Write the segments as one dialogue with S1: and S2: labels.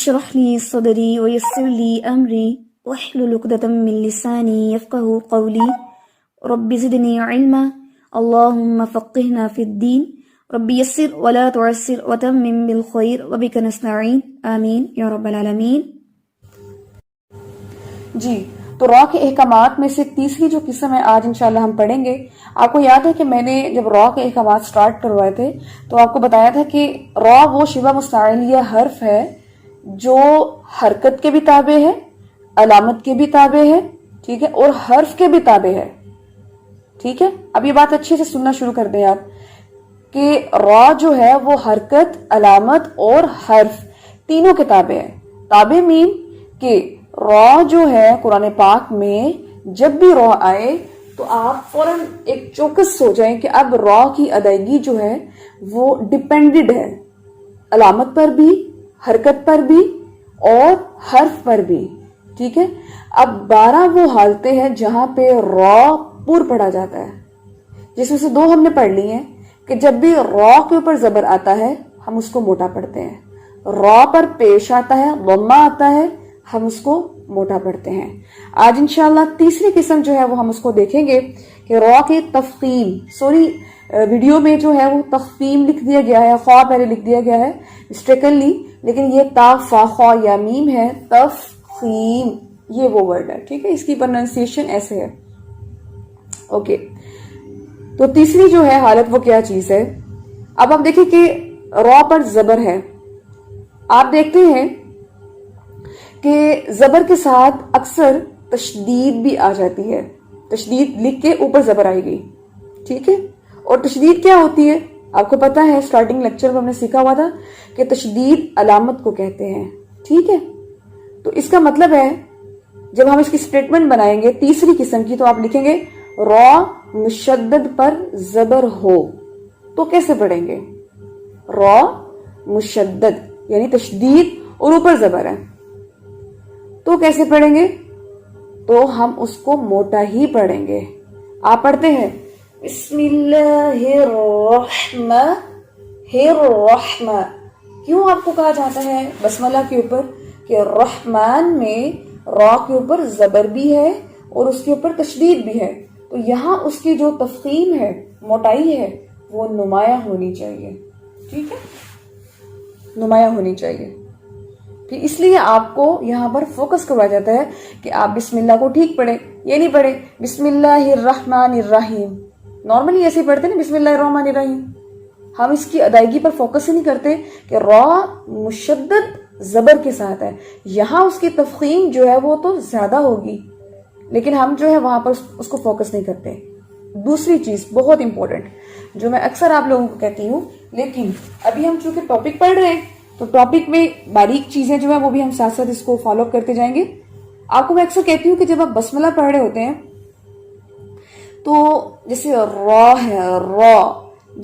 S1: اشرح لي صدري ويسر لي أمري واحلل عقدة من لساني يفقهوا قولي رب زدني علما اللهم فقهنا في الدين رب يسر ولا تعسر وتمم بالخير وبك نستعين آمین یا رب العالمین۔
S2: جی تو را کے احکامات میں سے تیسری جو قسم ہے آج انشاءاللہ ہم پڑھیں گے۔ آپ کو یاد ہے کہ میں نے جب را کے احکامات سٹارٹ کروائے تھے تو آپ کو بتایا تھا کہ را وہ شبہ مستعلیہ حرف ہے جو حرکت کے بھی تابع ہے، علامت کے بھی تابع ہے، ٹھیک ہے، اور حرف کے بھی تابع ہے، ٹھیک ہے۔ اب یہ بات اچھے سے سننا شروع کر دیں آپ کہ را جو ہے وہ حرکت، علامت اور حرف تینوں کے تابع ہے۔ تابع مین کہ را جو ہے قرآن پاک میں جب بھی را آئے تو آپ فوراً ایک چوکس ہو جائیں کہ اب را کی ادائیگی جو ہے وہ ڈیپینڈڈ ہے، علامت پر بھی، حرکت پر بھی اور حرف پر بھی، ٹھیک ہے۔ اب 12 وہ حالتیں ہیں جہاں پہ را پر پڑھا جاتا ہے، جس میں سے 2 ہم نے پڑھ لی ہیں کہ جب بھی را کے اوپر زبر آتا ہے ہم اس کو موٹا پڑھتے ہیں، را پر پیش آتا ہے، ضمہ آتا ہے، ہم اس کو موٹا پڑھتے ہیں۔ آج انشاءاللہ تیسری قسم جو ہے وہ ہم اس کو دیکھیں گے کہ را کے تفخیم، سوری ویڈیو میں جو ہے وہ تفخیم لکھ دیا گیا ہے، خواہ پہلے لکھ دیا گیا ہے مسٹیکنلی، لیکن یہ تا فا خوا یا میم ہے، تفخیم یہ وہ ورڈ ہے، ٹھیک ہے، اس کی پروننسیشن ایسے ہے، اوکے۔ تو تیسری جو ہے حالت وہ کیا چیز ہے؟ اب آپ دیکھیں کہ را پر زبر ہے، آپ دیکھتے ہیں کہ زبر کے ساتھ اکثر تشدید بھی آ جاتی ہے، تشدید لکھ کے اوپر زبر آئے گی، ٹھیک ہے۔ اور تشدید کیا ہوتی ہے آپ کو پتا ہے، سٹارٹنگ لیکچر میں ہم نے سیکھا ہوا تھا کہ تشدید علامت کو کہتے ہیں، ٹھیک ہے۔ تو اس کا مطلب ہے جب ہم اس کی سٹیٹمنٹ بنائیں گے تیسری قسم کی تو آپ لکھیں گے را مشدد پر زبر ہو، تو کیسے پڑھیں گے؟ را مشدد یعنی تشدید اور اوپر زبر ہے، تو کیسے پڑھیں گے؟ تو ہم اس کو موٹا ہی پڑھیں گے۔ آپ پڑھتے ہیں بسم اللہ الرحمن الرحمن، کیوں آپ کو کہا جاتا ہے بسملہ کے اوپر کہ رحمان میں را کے اوپر زبر بھی ہے اور اس کے اوپر تشدید بھی ہے، تو یہاں اس کی جو تفخیم ہے، موٹائی ہے، وہ نمایاں ہونی چاہیے، ٹھیک ہے، نمایاں ہونی چاہیے۔ پھر اس لیے آپ کو یہاں پر فوکس کروایا جاتا ہے کہ آپ بسم اللہ کو ٹھیک پڑھیں، یہ نہیں پڑھیں بسم اللہ الرحمن الرحیم، نارملی ایسے ہی پڑھتے ہیں نا بسم اللہ الرحمن الرحیم، ہم اس کی ادائیگی پر فوکس ہی نہیں کرتے کہ را مشدد زبر کے ساتھ ہے، یہاں اس کی تفخیم جو ہے وہ تو زیادہ ہوگی، لیکن ہم جو ہے وہاں پر اس کو فوکس نہیں کرتے۔ دوسری چیز بہت امپورٹنٹ جو میں اکثر آپ لوگوں کو کہتی ہوں، لیکن ابھی ہم چونکہ ٹاپک پڑھ رہے ہیں تو ٹاپک میں باریک چیزیں جو ہیں وہ بھی ہم ساتھ ساتھ اس کو فالو اپ کرتے جائیں گے۔ آپ کو میں اکثر کہتی ہوں کہ جب آپ بسملہ پڑھ رہے ہوتے ہیں تو جیسے را ہے، را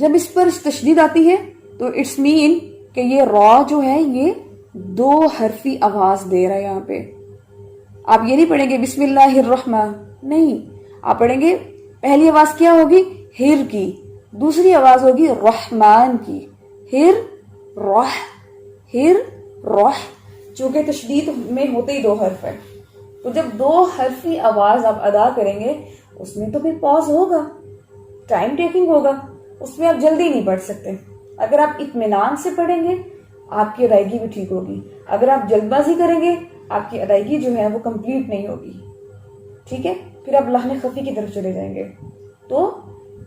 S2: جب اس پر تشدید آتی ہے تو اٹس مین کہ یہ را جو ہے یہ 2 حرفی آواز دے رہا ہے یہاں پہ۔ آپ یہ نہیں پڑھیں گے بسم اللہ الرحمن، نہیں، آپ پڑھیں گے پہلی آواز کیا ہوگی؟ ہر کی، دوسری آواز ہوگی رحمان کی، ہر رح، ہر رح، چونکہ تشدید میں ہوتے ہی 2 حرف ہے، تو جب 2 حرفی آواز آپ ادا کریں گے اس میں تو پھر پاز ہوگا، ٹائم ٹیکنگ ہوگا، اس میں آپ جلدی نہیں پڑھ سکتے۔ اگر آپ اطمینان سے پڑھیں گے آپ کی ادائیگی بھی ٹھیک ہوگی، اگر آپ جلد بازی کریں گے آپ کی ادائیگی جو ہے وہ کمپلیٹ نہیں ہوگی، ٹھیک ہے، پھر آپ لحن خفی کی طرف چلے جائیں گے۔ تو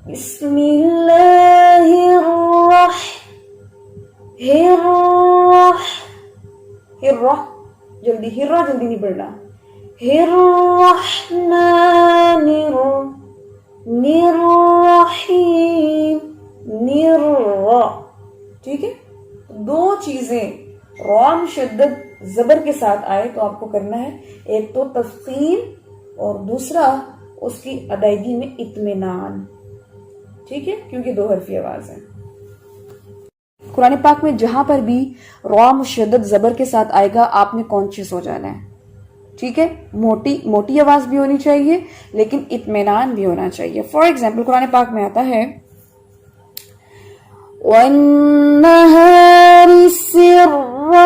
S2: بسم اللہ ہر جلدی ہرا جلدی نہیں پڑھنا، الرحمن الرحیم نر، ٹھیک ہے۔ 2 چیزیں را مشدد زبر کے ساتھ آئے تو آپ کو کرنا ہے، ایک تو تفخیم اور دوسرا اس کی ادائیگی میں اطمینان، ٹھیک ہے، کیونکہ 2 حرفی آواز ہے۔ قرآن پاک میں جہاں پر بھی را مشدد زبر کے ساتھ آئے گا آپ نے کانشیس ہو جانا ہے، ٹھیک ہے، موٹی آواز بھی ہونی چاہیے لیکن اطمینان بھی ہونا چاہیے۔ فار ایگزامپل قرآن پاک میں آتا ہے وَالنَّهَارِ سِرًّا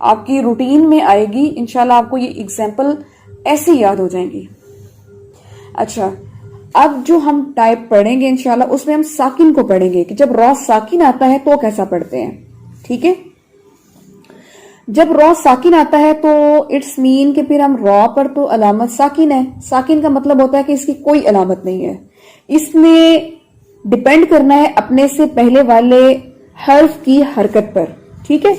S2: آپ کی روٹین میں آئے گی انشاءاللہ، آپ کو یہ اگزامپل ایسے یاد ہو جائیں گی. اچھا، اب جو ہم ٹائپ پڑھیں گے انشاءاللہ اس میں ہم ساکن کو پڑھیں گے کہ جب را ساکن آتا ہے تو کیسا پڑھتے ہیں. ٹھیک ہے، جب را ساکن آتا ہے تو اٹس مین کہ پھر ہم را پر تو علامت ساکن ہے. ساکن کا مطلب ہوتا ہے کہ اس کی کوئی علامت نہیں ہے، اس نے ڈپینڈ کرنا ہے اپنے سے پہلے والے حرف کی حرکت پر. ٹھیک ہے،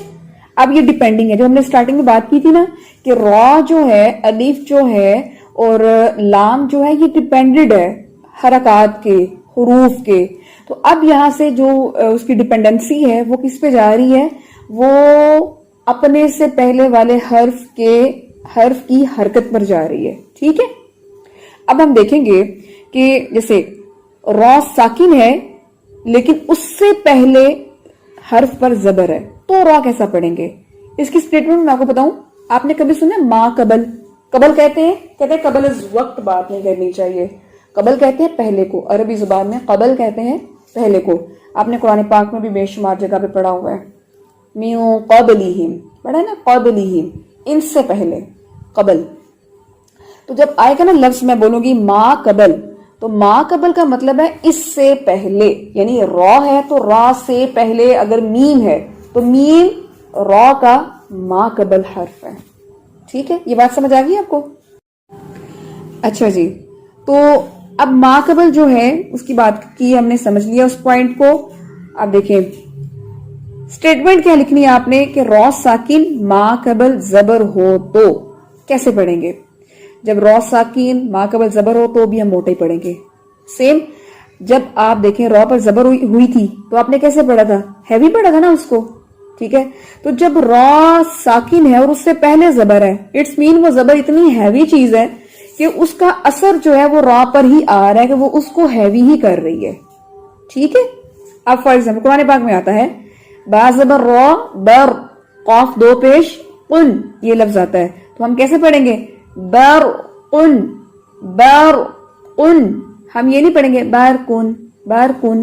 S2: اب یہ ڈیپینڈنگ ہے، جو ہم نے سٹارٹنگ میں بات کی تھی نا کہ را جو ہے، الف جو ہے اور لام جو ہے، یہ ڈیپینڈڈ ہے حرکات کے، حروف کے. تو اب یہاں سے جو اس کی ڈیپینڈنسی ہے وہ کس پہ جا رہی ہے؟ وہ اپنے سے پہلے والے حرف کی حرکت پر جا رہی ہے. ٹھیک ہے، اب ہم دیکھیں گے کہ جیسے را ساکن ہے لیکن اس سے پہلے حرف پر زبر ہے تو را کیسا پڑھیں گے؟ اس کی سٹیٹمنٹ میں آپ کو بتاؤں. آپ نے کبھی سنا ما قبل؟ قبل کہتے ہیں قبل از وقت بات نہیں کرنی چاہیے. قبل کہتے ہیں پہلے کو، عربی زبان میں قبل کہتے ہیں پہلے کو. آپ نے قرآن پاک میں بھی بے شمار جگہ پہ پڑھا ہوا ہے، میوں قبلہم پڑھا ہے نا، قبلہم ان سے پہلے، قبل. تو جب آئے گا نا لفظ میں بولوں گی ما قبل، تو ما قبل کا مطلب ہے اس سے پہلے، یعنی را ہے تو را سے پہلے اگر میم ہے تو میم را کا ما قبل حرف ہے. ٹھیک ہے، یہ بات سمجھ آ گئی آپ کو؟ اچھا جی، تو اب ما قبل جو ہے اس کی بات کی ہم نے، سمجھ لیا اس پوائنٹ کو. اب دیکھیں سٹیٹمنٹ کیا لکھنی ہے آپ نے کہ را ساکن ما قبل زبر ہو تو کیسے پڑھیں گے؟ جب را ساکن ما قبل زبر ہو تو بھی ہم موٹا ہی پڑھیں گے. سیم جب آپ دیکھیں را پر زبر ہوئی تھی تو آپ نے کیسے پڑھا تھا؟ ہیوی پڑھا تھا نا اس کو. ٹھیک ہے، تو جب را ساکن ہے اور اس سے پہلے زبر ہے، اٹس مین وہ زبر اتنی ہیوی چیز ہے کہ اس کا اثر جو ہے وہ را پر ہی آ رہا ہے، کہ وہ اس کو ہیوی ہی کر رہی ہے. ٹھیک ہے، اب فار ایگزامپل قرآن پاک میں آتا ہے با زبر را بر قاف دو پیش قن، یہ لفظ آتا ہے تو ہم کیسے پڑھیں گے؟ بر قن، بر قن. ہم یہ نہیں پڑھیں گے بار کن، بار کن،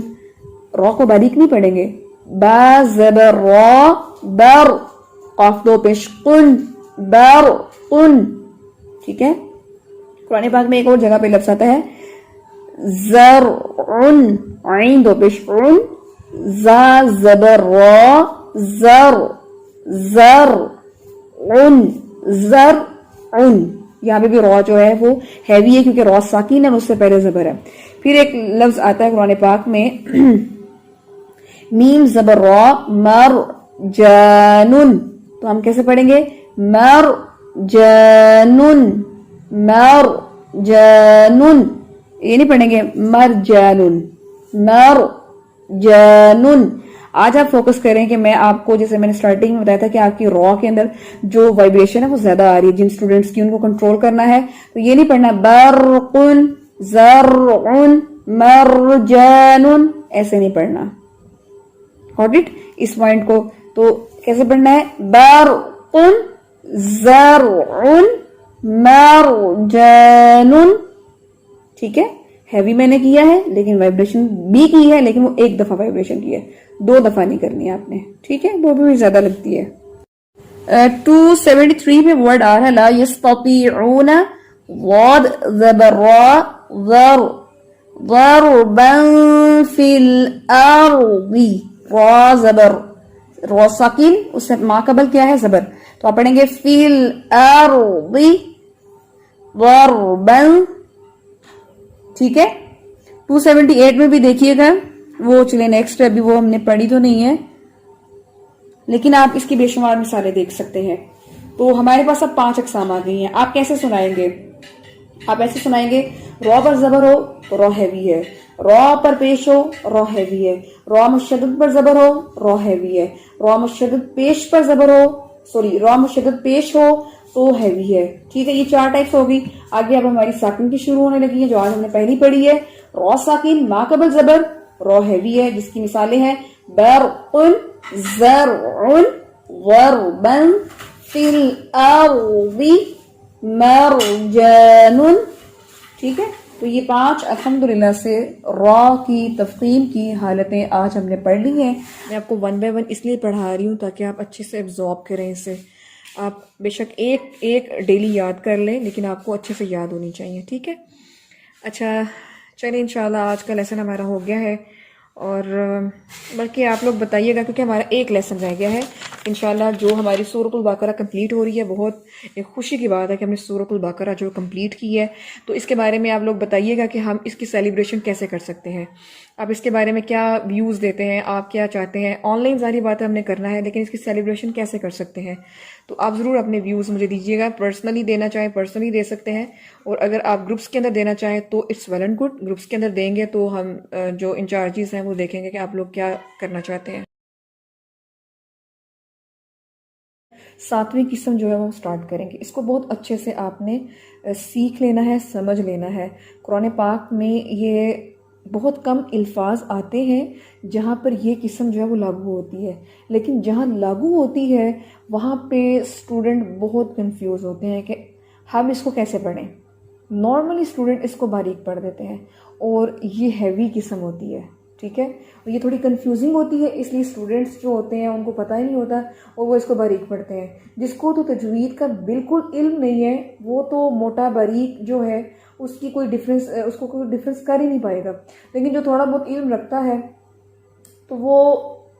S2: را کو باریک نہیں پڑھیں گے. با زبر را بر قاف دو پیش قن، بر قن. ٹھیک ہے، قرآن پاک میں ایک اور جگہ پہ لفظ آتا ہے زرعن، عین دو پیش عن، زا زبر را زر، زرعن، زرعن. یہاں پہ بھی را جو ہے وہ ہیوی ہے کیونکہ را ساکین ہے اور اس سے پہلے زبر ہے. پھر ایک لفظ آتا ہے قرآن پاک میں میم زبر را مر جانن، تو ہم کیسے پڑھیں گے؟ مر جانن، مر جانن. یہ نہیں پڑھیں گے مر جانن، مر جانن. آج آپ فوکس کریں کہ میں آپ کو، جیسے میں نے سٹارٹنگ میں بتایا تھا کہ آپ کی را کے اندر جو وائبریشن ہے وہ زیادہ آ رہی ہے، جن اسٹوڈنٹس کی ان کو کنٹرول کرنا ہے. تو یہ نہیں پڑھنا برقن زرعن مرجانن، ایسے نہیں پڑھنا. Got it؟ اس پوائنٹ کو تو کیسے پڑھنا ہے؟ برقن زرعن مرجانن. ٹھیک ہے، ہیوی میں نے کیا ہے لیکن وائبریشن بھی کی ہے، لیکن وہ ایک دفعہ وائبریشن کی ہے، دو دفعہ نہیں کرنی ہے آپ نے. ٹھیک ہے، وہ بھی زیادہ لگتی ہے. 273 میں ورڈ آ رہا ہے لا یستطیعون واد زبر را ذر ضربا فی الارض، را زبر را ساکن، اس سے ما قبل کیا ہے؟ زبر. تو آپ پڑھیں گے فی الارض ضربا. ٹھیک ہے، 278 میں بھی دیکھیے گا، وہ چلے نیکسٹ، ابھی وہ ہم نے پڑھی تو نہیں ہے لیکن آپ اس کی بے شمار مثالیں دیکھ سکتے ہیں. تو ہمارے پاس اب 5 اقسام آ گئی ہیں. آپ کیسے سنائیں گے؟ آپ ایسے سنائیں گے را پر زبر ہو تو را ہیوی ہے، را پر پیش ہو را ہیوی ہے، را مشدد پر زبر ہو را ہیوی ہے، را مشدد پیش پر زبر ہو، سوری را مشدد پیش ہو تو ہیوی ہے. ٹھیک ہے، یہ 4 ٹائپس ہوگی. آگے اب ہماری ساکن کی شروع ہونے لگی ہے جو آج ہم نے پہلی پڑھی ہے. را ساکن ما قبل زبر، را ہیوی ہے جس کی مثالیں ہیں برقن زرعن ضربا فی الارض مرجانن. ٹھیک ہے، تو یہ 5 الحمدللہ سے را کی تفخیم کی حالتیں آج ہم نے پڑھ لی ہیں. میں آپ کو 1 بائی 1 اس لیے پڑھا رہی ہوں تاکہ آپ اچھے سے ابزارب کریں اسے.
S3: آپ بے شک ایک ڈیلی یاد کر لیں، لیکن آپ کو اچھے سے یاد ہونی چاہیے، ٹھیک ہے؟ اچھا چلیں انشاءاللہ آج کا لیسن ہمارا ہو گیا ہے، اور بلکہ آپ لوگ بتائیے گا کیونکہ ہمارا ایک لیسن رہ گیا ہے انشاءاللہ، جو ہماری سورۃ البقرہ کمپلیٹ ہو رہی ہے۔ بہت ایک خوشی کی بات ہے کہ ہم نے سورۃ البقرہ جو کمپلیٹ کی ہے، تو اس کے بارے میں آپ لوگ بتائیے گا کہ ہم اس کی سیلیبریشن کیسے کر سکتے ہیں، آپ اس کے بارے میں کیا ویوز دیتے ہیں، آپ کیا چاہتے ہیں۔ آن لائن ظاہری بات ہے ہم نے کرنا ہے، لیکن اس کی سیلیبریشن کیسے کر سکتے ہیں، تو آپ ضرور اپنے ویوز مجھے دیجیے گا۔ پرسنلی دینا چاہیں پرسنلی دے سکتے ہیں، اور اگر آپ گروپس کے اندر دینا چاہیں تو it's well and good, groups کے اندر دیں گے تو ہم جو انچارجز ہیں وہ دیکھیں گے کہ آپ لوگ کیا کرنا چاہتے ہیں۔ 7ویں قسم جو ہے وہ سٹارٹ کریں گے، اس کو بہت اچھے سے آپ نے سیکھ لینا ہے، سمجھ لینا ہے۔ قرآن پاک میں یہ بہت کم الفاظ آتے ہیں جہاں پر یہ قسم جو ہے وہ لاگو ہوتی ہے، لیکن جہاں لاگو ہوتی ہے وہاں پہ اسٹوڈنٹ بہت کنفیوز ہوتے ہیں کہ ہم اس کو کیسے پڑھیں۔ نارملی اسٹوڈنٹ اس کو باریک پڑھ دیتے ہیں، اور یہ ہیوی قسم ہوتی ہے، ٹھیک ہے، اور یہ تھوڑی کنفیوزنگ ہوتی ہے، اس لیے اسٹوڈنٹس جو ہوتے ہیں ان کو پتہ ہی نہیں ہوتا اور وہ اس کو باریک پڑھتے ہیں۔ جس کو تو تجوید کا بالکل علم نہیں ہے وہ تو موٹا باریک جو ہے اس کی کوئی ڈفرینس، اس کو کوئی ڈفرینس کر ہی نہیں پائے گا، لیکن جو تھوڑا بہت علم رکھتا ہے تو وہ،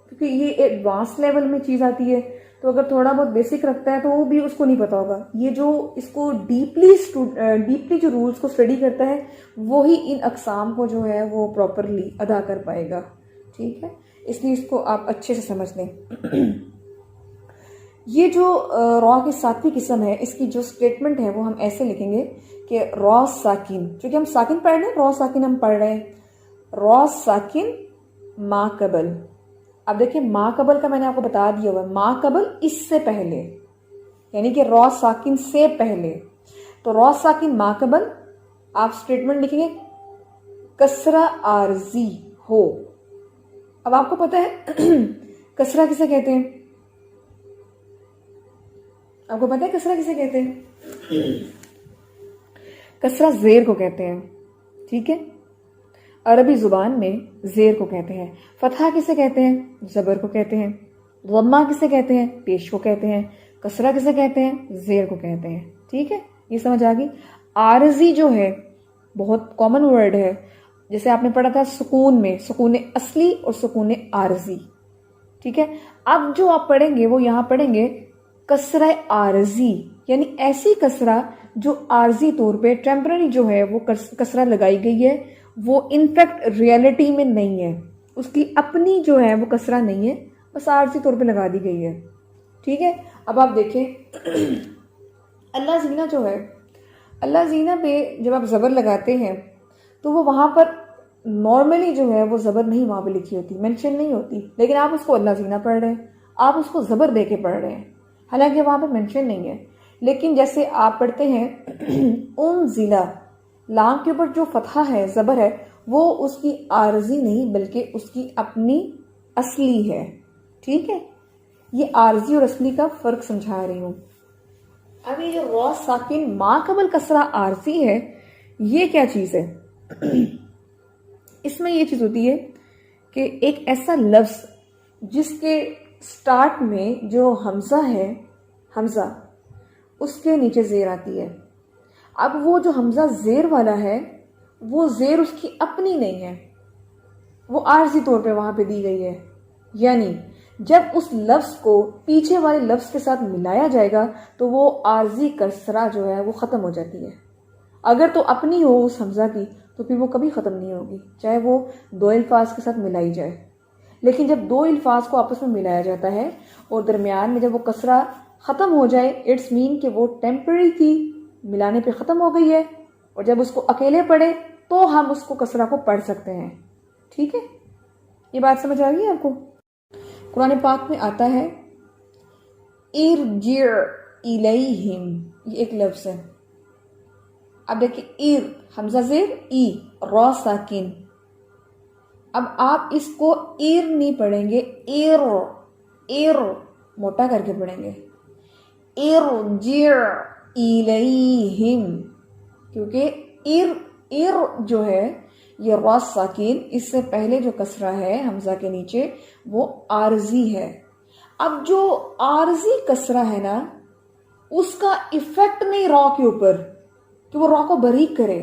S3: کیونکہ یہ ایڈوانس لیول میں چیز آتی ہے، تو اگر تھوڑا بہت بیسک رکھتا ہے تو وہ بھی اس کو نہیں پتا ہوگا۔ یہ جو اس کو ڈیپلی جو رولز کو اسٹڈی کرتا ہے وہی ان اقسام کو جو ہے وہ پراپرلی ادا کر پائے گا، ٹھیک ہے، اس لیے اس کو آپ اچھے سے سمجھ لیں۔ یہ جو را کی 7ویں قسم ہے، اس کی جو سٹیٹمنٹ ہے وہ ہم ایسے لکھیں گے کہ را ساکن، چونکہ ہم ساکن پڑھ رہے ہیں، را ساکن ہم پڑھ رہے ہیں، را ساکن ما قبل۔ اب دیکھیں ما قبل کا میں نے آپ کو بتا دیا ہوا ہے، ما قبل اس سے پہلے، یعنی کہ را ساکن سے پہلے، تو را ساکن ما قبل آپ سٹیٹمنٹ لکھیں گے کسرہ عارضی ہو۔ اب آپ کو پتہ ہے کسرہ کسے کہتے ہیں؟ آپ کو پتہ ہے کسرہ کسے کہتے ہیں؟ کسرہ زیر کو کہتے ہیں، ٹھیک ہے، عربی زبان میں زیر کو کہتے ہیں۔ فتحہ کسے کہتے ہیں؟ زبر کو کہتے ہیں۔ ضمہ کسے کہتے ہیں؟ پیش کو کہتے ہیں۔ کسرہ کسے کہتے ہیں؟ زیر کو کہتے ہیں، ٹھیک ہے، یہ سمجھ آ گئی۔ عارضی جو ہے بہت کامن ورڈ ہے، جیسے آپ نے پڑھا تھا سکون میں، سکون اصلی اور سکون عارضی، ٹھیک ہے۔ اب جو آپ پڑھیں گے وہ یہاں پڑھیں گے کسرہ عارضی، یعنی ایسی کسرہ جو عارضی طور پہ ٹیمپرری جو ہے وہ کسرہ لگائی گئی ہے، وہ انفیکٹ ریئلٹی میں نہیں ہے، اس کی اپنی جو ہے وہ کسرہ نہیں ہے، بس عارضی طور پہ لگا دی گئی ہے، ٹھیک ہے۔ اب آپ دیکھیں اللہ زینہ جو ہے، اللہ زینہ پہ جب آپ زبر لگاتے ہیں تو وہ وہاں پر نارملی جو ہے وہ زبر نہیں وہاں پہ لکھی ہوتی، مینشن نہیں ہوتی، لیکن آپ اس کو اللہ زینہ پڑھ رہے ہیں، آپ اس کو زبر دے کے پڑھ رہے ہیں، حالانکہ وہاں پہ مینشن نہیں ہے۔ لیکن جیسے آپ پڑھتے ہیں انزلہ، لام کے اوپر جو فتحہ ہے، زبر ہے، وہ اس کی عارضی نہیں بلکہ اس کی اپنی اصلی ہے، ٹھیک ہے۔ یہ عارضی اور اصلی کا فرق سمجھا رہی ہوں۔ اب یہ جو را ساکن ما قبل کسرہ عارضی ہے، یہ کیا چیز ہے؟ اس میں یہ چیز ہوتی ہے کہ ایک ایسا لفظ جس کے سٹارٹ میں جو حمزہ ہے، حمزہ اس کے نیچے زیر آتی ہے۔ اب وہ جو حمزہ زیر والا ہے وہ زیر اس کی اپنی نہیں ہے، وہ عارضی طور پہ وہاں پہ دی گئی ہے، یعنی جب اس لفظ کو پیچھے والے لفظ کے ساتھ ملایا جائے گا تو وہ عارضی کسرہ جو ہے وہ ختم ہو جاتی ہے۔ اگر تو اپنی ہو اس حمزہ کی تو پھر وہ کبھی ختم نہیں ہوگی، چاہے وہ دو الفاظ کے ساتھ ملائی جائے۔ لیکن جب دو الفاظ کو آپس میں ملایا جاتا ہے اور درمیان میں جب وہ کسرہ ختم ہو جائے، اٹس مین کہ وہ ٹیمپرری تھی، ملانے پہ ختم ہو گئی ہے، اور جب اس کو اکیلے پڑھے تو ہم اس کو کسرہ کو پڑھ سکتے ہیں، ٹھیک ہے۔ یہ بات سمجھ آ گئی آپ کو؟ قرآن پاک میں آتا ہے ارجع الیہم، یہ ایک لفظ ہے۔ اب دیکھیں حمزہ زیر ای، را ساکن، اب آپ اس کو نہیں پڑھیں گے، موٹا کر کے پڑھیں گے، ارجع الیہم، کیونکہ جو ہے یہ را ساکن، اس سے پہلے جو کسرہ ہے حمزہ کے نیچے وہ عارضی ہے۔ اب جو عارضی کسرہ ہے نا، اس کا ایفیکٹ نہیں را کے اوپر کہ وہ را کو باریک کرے،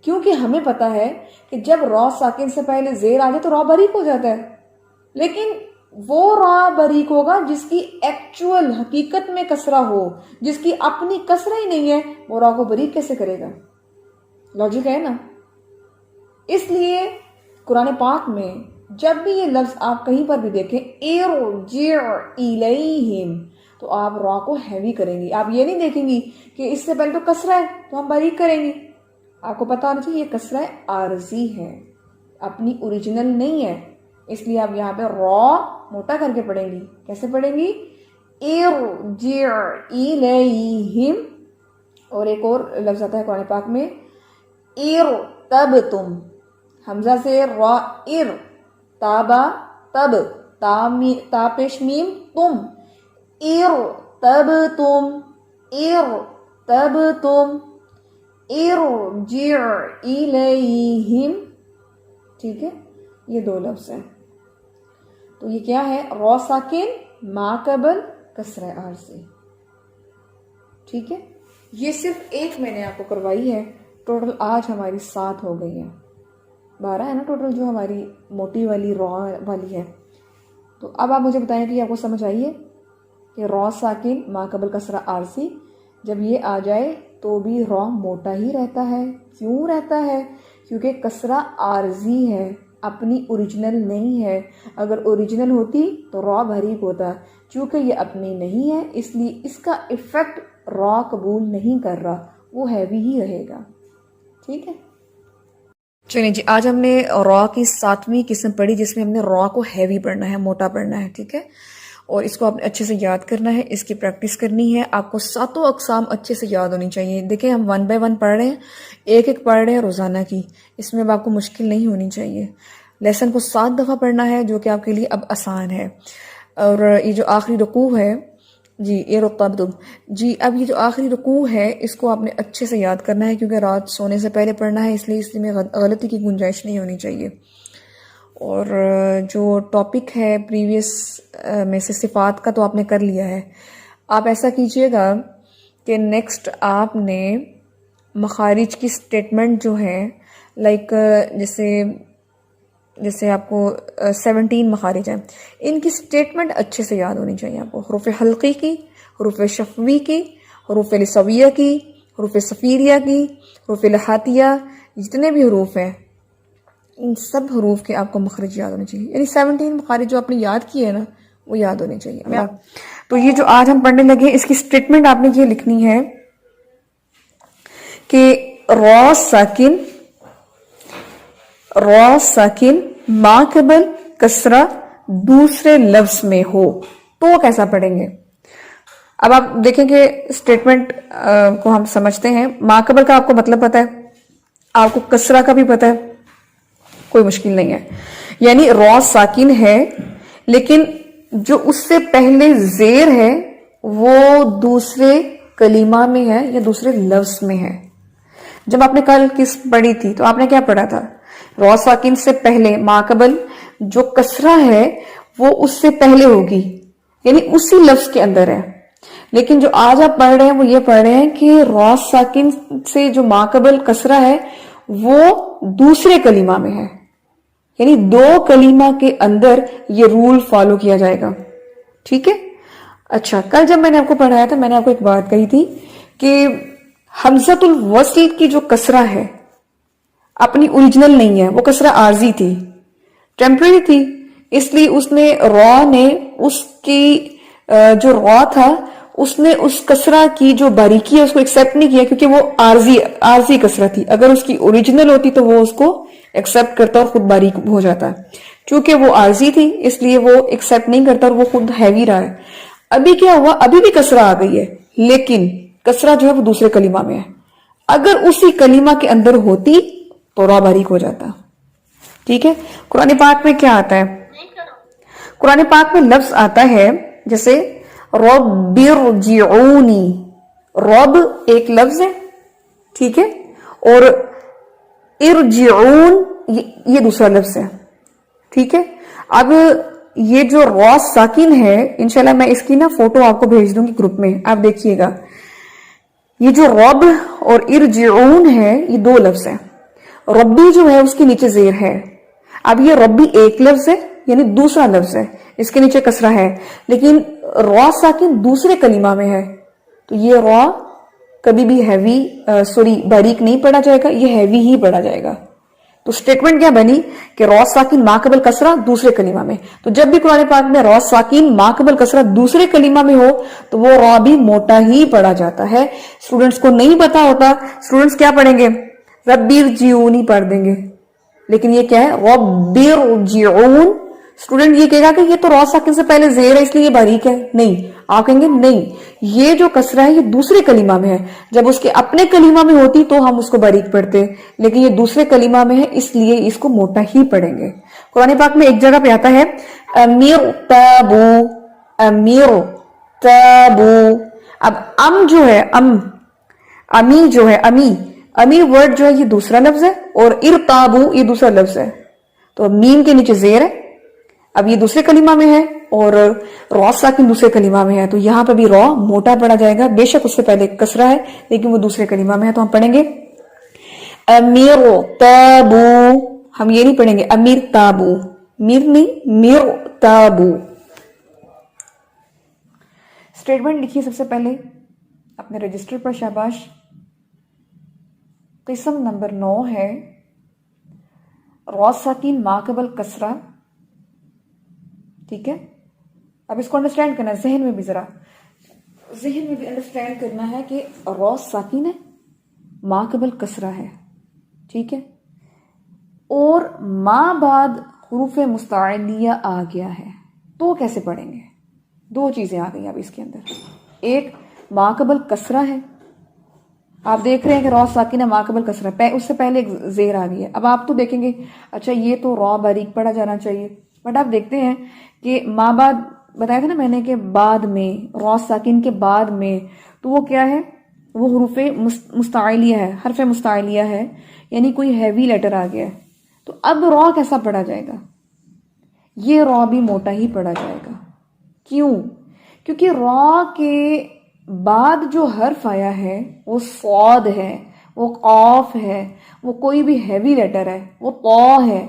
S3: کیونکہ ہمیں پتا ہے کہ جب را ساکن سے پہلے زیر آ جائے تو را باریک ہو جاتا ہے، لیکن وہ را باریک ہوگا جس کی ایکچوئل حقیقت میں کسرہ ہو، جس کی اپنی کسرہ ہی نہیں ہے، وہ را کو باریک کیسے کرے گا؟ لاجک ہے نا؟ اس لیے قرآن پاک میں جب بھی یہ لفظ آپ کہیں پر بھی دیکھیں ارجع الیہم، تو آپ را کو ہیوی کریں گی. آپ یہ نہیں دیکھیں گی کہ اس سے پہلے تو کسرہ ہے تو ہم باریک کریں گی. آپ کو پتا ہونا چاہیے یہ کسرہ عارضی ہے، اپنی اوریجنل نہیں ہے، اس لیے آپ یہاں پہ را موٹا کر کے پڑھیں گی. کیسے پڑھیں گی؟ ارجع الیہم. اور ایک اور لفظ آتا ہے قرآن پاک میں ارتبتم، حمزہ سے را ار، تابا تب، تا پیش میم تم، ارتبتم ارتبتم ارجع الیہم. ٹھیک ہے، یہ دو لفظ ہیں. تو یہ کیا ہے؟ را ساکن ما قبل کسرہ عارضی. ٹھیک ہے، یہ صرف ایک میں نے آپ کو کروائی ہے. ٹوٹل آج ہماری 7 ہو گئی ہیں. 12 ہے نا ٹوٹل جو ہماری موٹی والی را والی ہے. تو اب آپ مجھے بتائیں کہ آپ کو سمجھ آئیے کہ را ساکن ما قبل کسرہ عارضی جب یہ آ جائے تو بھی را موٹا ہی رہتا ہے. کیوں رہتا ہے؟ کیونکہ کسرہ عارضی ہے، اپنی اوریجنل نہیں ہے. اگر اوریجنل ہوتی تو را باریک ہوتا. چونکہ یہ اپنی نہیں ہے اس لیے اس کا ایفیکٹ را قبول نہیں کر رہا، وہ ہیوی ہی رہے گا. ٹھیک ہے، چلیں جی. آج ہم نے را کی 7ویں قسم پڑھی جس میں ہم نے را کو ہیوی پڑھنا ہے، موٹا پڑھنا ہے. ٹھیک ہے، اور اس کو آپ نے اچھے سے یاد کرنا ہے، اس کی پریکٹس کرنی ہے. آپ کو 7 اقسام اچھے سے یاد ہونی چاہیے. دیکھیں ہم 1 بائی 1 پڑھ رہے ہیں، ایک پڑھ رہے ہیں روزانہ کی. اس میں اب آپ کو مشکل نہیں ہونی چاہیے. لیسن کو 7 دفعہ پڑھنا ہے جو کہ آپ کے لیے اب آسان ہے. اور یہ جو آخری رکوع ہے جی ارتبتم، جی اب یہ جو آخری رکوع ہے اس کو آپ نے اچھے سے یاد کرنا ہے کیونکہ رات سونے سے پہلے پڑھنا ہے، اس لیے میں غلطی کی گنجائش نہیں ہونی چاہیے. اور جو ٹاپک ہے پریویس میں سے صفات کا تو آپ نے کر لیا ہے. آپ ایسا کیجئے گا کہ نیکسٹ آپ نے مخارج کی سٹیٹمنٹ جو ہے لائک جیسے آپ کو 17 مخارج ہیں، ان کی سٹیٹمنٹ اچھے سے یاد ہونی چاہیے آپ کو. حروف حلقی کی، حروف شفوی کی، حروف لسویہ کی، حروف صفیریہ کی، حروف لحاتیہ، جتنے بھی حروف ہیں ان سب حروف کے آپ کو مخرج یاد ہونے چاہیے. یعنی 17 مخارج جو آپ نے یاد کیے ہیں نا وہ یاد ہونے چاہیے. تو یہ جو آج ہم پڑھنے لگے اس کی سٹیٹمنٹ آپ نے یہ لکھنی ہے کہ را ساکن ما قبل کسرہ دوسرے لفظ میں ہو تو کیسا پڑھیں گے. اب آپ دیکھیں کہ سٹیٹمنٹ کو ہم سمجھتے ہیں. ما قبل کا آپ کو مطلب پتا ہے، آپ کو کسرہ کا بھی پتا ہے، کوئی مشکل نہیں ہے. یعنی را ساکن ہے لیکن جو اس سے پہلے زیر ہے وہ دوسرے کلمہ میں ہے یا دوسرے لفظ میں ہے. جب آپ نے کل کس پڑھی تھی تو آپ نے کیا پڑھا تھا؟ را ساکن سے پہلے ما قبل جو کسرہ ہے وہ اس سے پہلے ہوگی، یعنی اسی لفظ کے اندر ہے. لیکن جو آج آپ پڑھ رہے ہیں وہ یہ پڑھ رہے ہیں کہ را ساکن سے جو ما قبل کسرہ ہے وہ دوسرے کلمہ میں ہے، یعنی 2 کلمہ کے اندر یہ رول فالو کیا جائے گا. ٹھیک ہے. اچھا، کل جب میں نے آپ کو پڑھایا تھا میں نے آپ کو ایک بات کہی تھی کہ حمزۃ الوصل کی جو کسرہ ہے اپنی اوریجنل نہیں ہے، وہ کسرہ عارضی تھی، ٹیمپریری تھی. اس لیے اس نے را نے اس کی جو را تھا اس نے اس کسرہ کی جو باریکی ہے اس کو ایکسپٹ نہیں کیا کیونکہ وہ عارضی کسرہ تھی. اگر اس کی اوریجنل ہوتی تو وہ اس کو ایکسپٹ کرتا اور خود باریک ہو جاتا. چونکہ وہ عارضی تھی اس لیے وہ ایکسپٹ نہیں کرتا اور وہ خود ہیوی رہا ہے. ابھی کیا ہوا؟ ابھی بھی کسرہ آ گئی ہے لیکن کسرہ جو ہے وہ دوسرے کلمہ میں ہے. اگر اسی کلمہ کے اندر ہوتی تو را باریک ہو جاتا. ٹھیک ہے. قرآن پاک میں کیا آتا ہے؟ قرآن پاک میں لفظ آتا ہے جیسے رب ارجعونی، رب ایک لفظ ہے، ٹھیک ہے، اور ارجعون یہ دوسرا لفظ ہے. ٹھیک ہے. اب یہ جو را ساکن ہے انشاءاللہ میں اس کی نا فوٹو آپ کو بھیج دوں گی گروپ میں، آپ دیکھیے گا
S2: یہ جو رب اور ارجعون ہے یہ دو لفظ ہیں. ربی جو ہے اس کے نیچے زیر ہے. اب یہ ربی ایک لفظ ہے یعنی دوسرا لفظ ہے, اس کے نیچے کسرہ ہے, لیکن را ساکن دوسرے کلمہ میں ہے, تو یہ را کبھی بھی ہیوی باریک نہیں پڑھا جائے گا, یہ ہیوی ہی پڑھا جائے گا. تو سٹیٹمنٹ کیا بنی کہ را ساکن ما قبل کسرہ دوسرے کلمہ میں. تو جب بھی قرآن پاک میں را ساکن ما قبل کسرہ دوسرے کلمہ میں ہو تو وہ را بھی موٹا ہی پڑھا جاتا ہے. اسٹوڈنٹس کو نہیں پتا ہوتا, اسٹوڈنٹس کیا پڑھیں گے, ربی ارجعونی پڑھ دیں گے, لیکن یہ کیا ہے ربی ارجعون. اسٹوڈنٹ یہ کہے گا کہ یہ تو را ساکن سے پہلے زیر ہے اس لیے یہ باریک ہے. نہیں, آپ کہیں گے نہیں, یہ جو کسرہ ہے یہ دوسرے کلمہ میں ہے. جب اس کے اپنے کلمہ میں ہوتی تو ہم اس کو باریک پڑھتے, لیکن یہ دوسرے کلمہ میں ہے اس لیے اس کو موٹا ہی پڑھیں گے. قرآن پاک میں ایک جگہ پہ آتا ہے امیر تابو, امیر تابو. اب ام جو ہے امی جو ہے امی ورڈ جو ہے یہ دوسرا لفظ ہے, اور ارتابو یہ دوسرا لفظ ہے. تو میم کے نیچے زیر ہے, اب یہ دوسرے کلمہ میں ہے اور را ساکن دوسرے کلمہ میں ہے, تو یہاں پہ بھی را موٹا پڑھا جائے گا. بے شک اس سے پہلے کسرہ ہے لیکن وہ دوسرے کلمہ میں ہے, تو ہم پڑھیں گے امیر تابو. ہم یہ نہیں پڑھیں گے امیر تابو, میر نہیں میر تابو. اسٹیٹمنٹ لکھیے سب سے پہلے اپنے رجسٹر پر, شاباش. قسم نمبر 9 ہے را ساکن ما قبل کسرہ. ٹھیک ہے, اب اس کو انڈرسٹینڈ کرنا ہے, ذہن میں بھی انڈرسٹینڈ کرنا ہے کہ را ساکن ہے, ما قبل کسرہ ہے. ٹھیک ہے, اور ما بعد حروف مستعلیہ آ گیا ہے, تو کیسے پڑھیں گے؟ دو چیزیں آ گئی اب اس کے اندر. ایک ما قبل کسرہ ہے, آپ دیکھ رہے ہیں کہ را ساکن ہے ما قبل کسرہ, اس سے پہلے ایک زیر آ گئی ہے. اب آپ تو دیکھیں گے اچھا یہ تو را باریک پڑھا جانا چاہیے, بٹ آپ دیکھتے ہیں کہ ما بعد بتایا تھا نا میں نے کہ بعد میں, را ساکن کے بعد میں, تو وہ کیا ہے, وہ حروف مستعلیہ ہے, حرف مستعلیہ ہے, یعنی کوئی ہیوی لیٹر آ گیا ہے. تو اب را کیسا پڑھا جائے گا؟ یہ را بھی موٹا ہی پڑھا جائے گا. کیوں؟ کیونکہ را کے بعد جو حرف آیا ہے وہ صاد ہے, وہ قاف ہے, وہ کوئی بھی ہیوی لیٹر ہے, وہ طا ہے.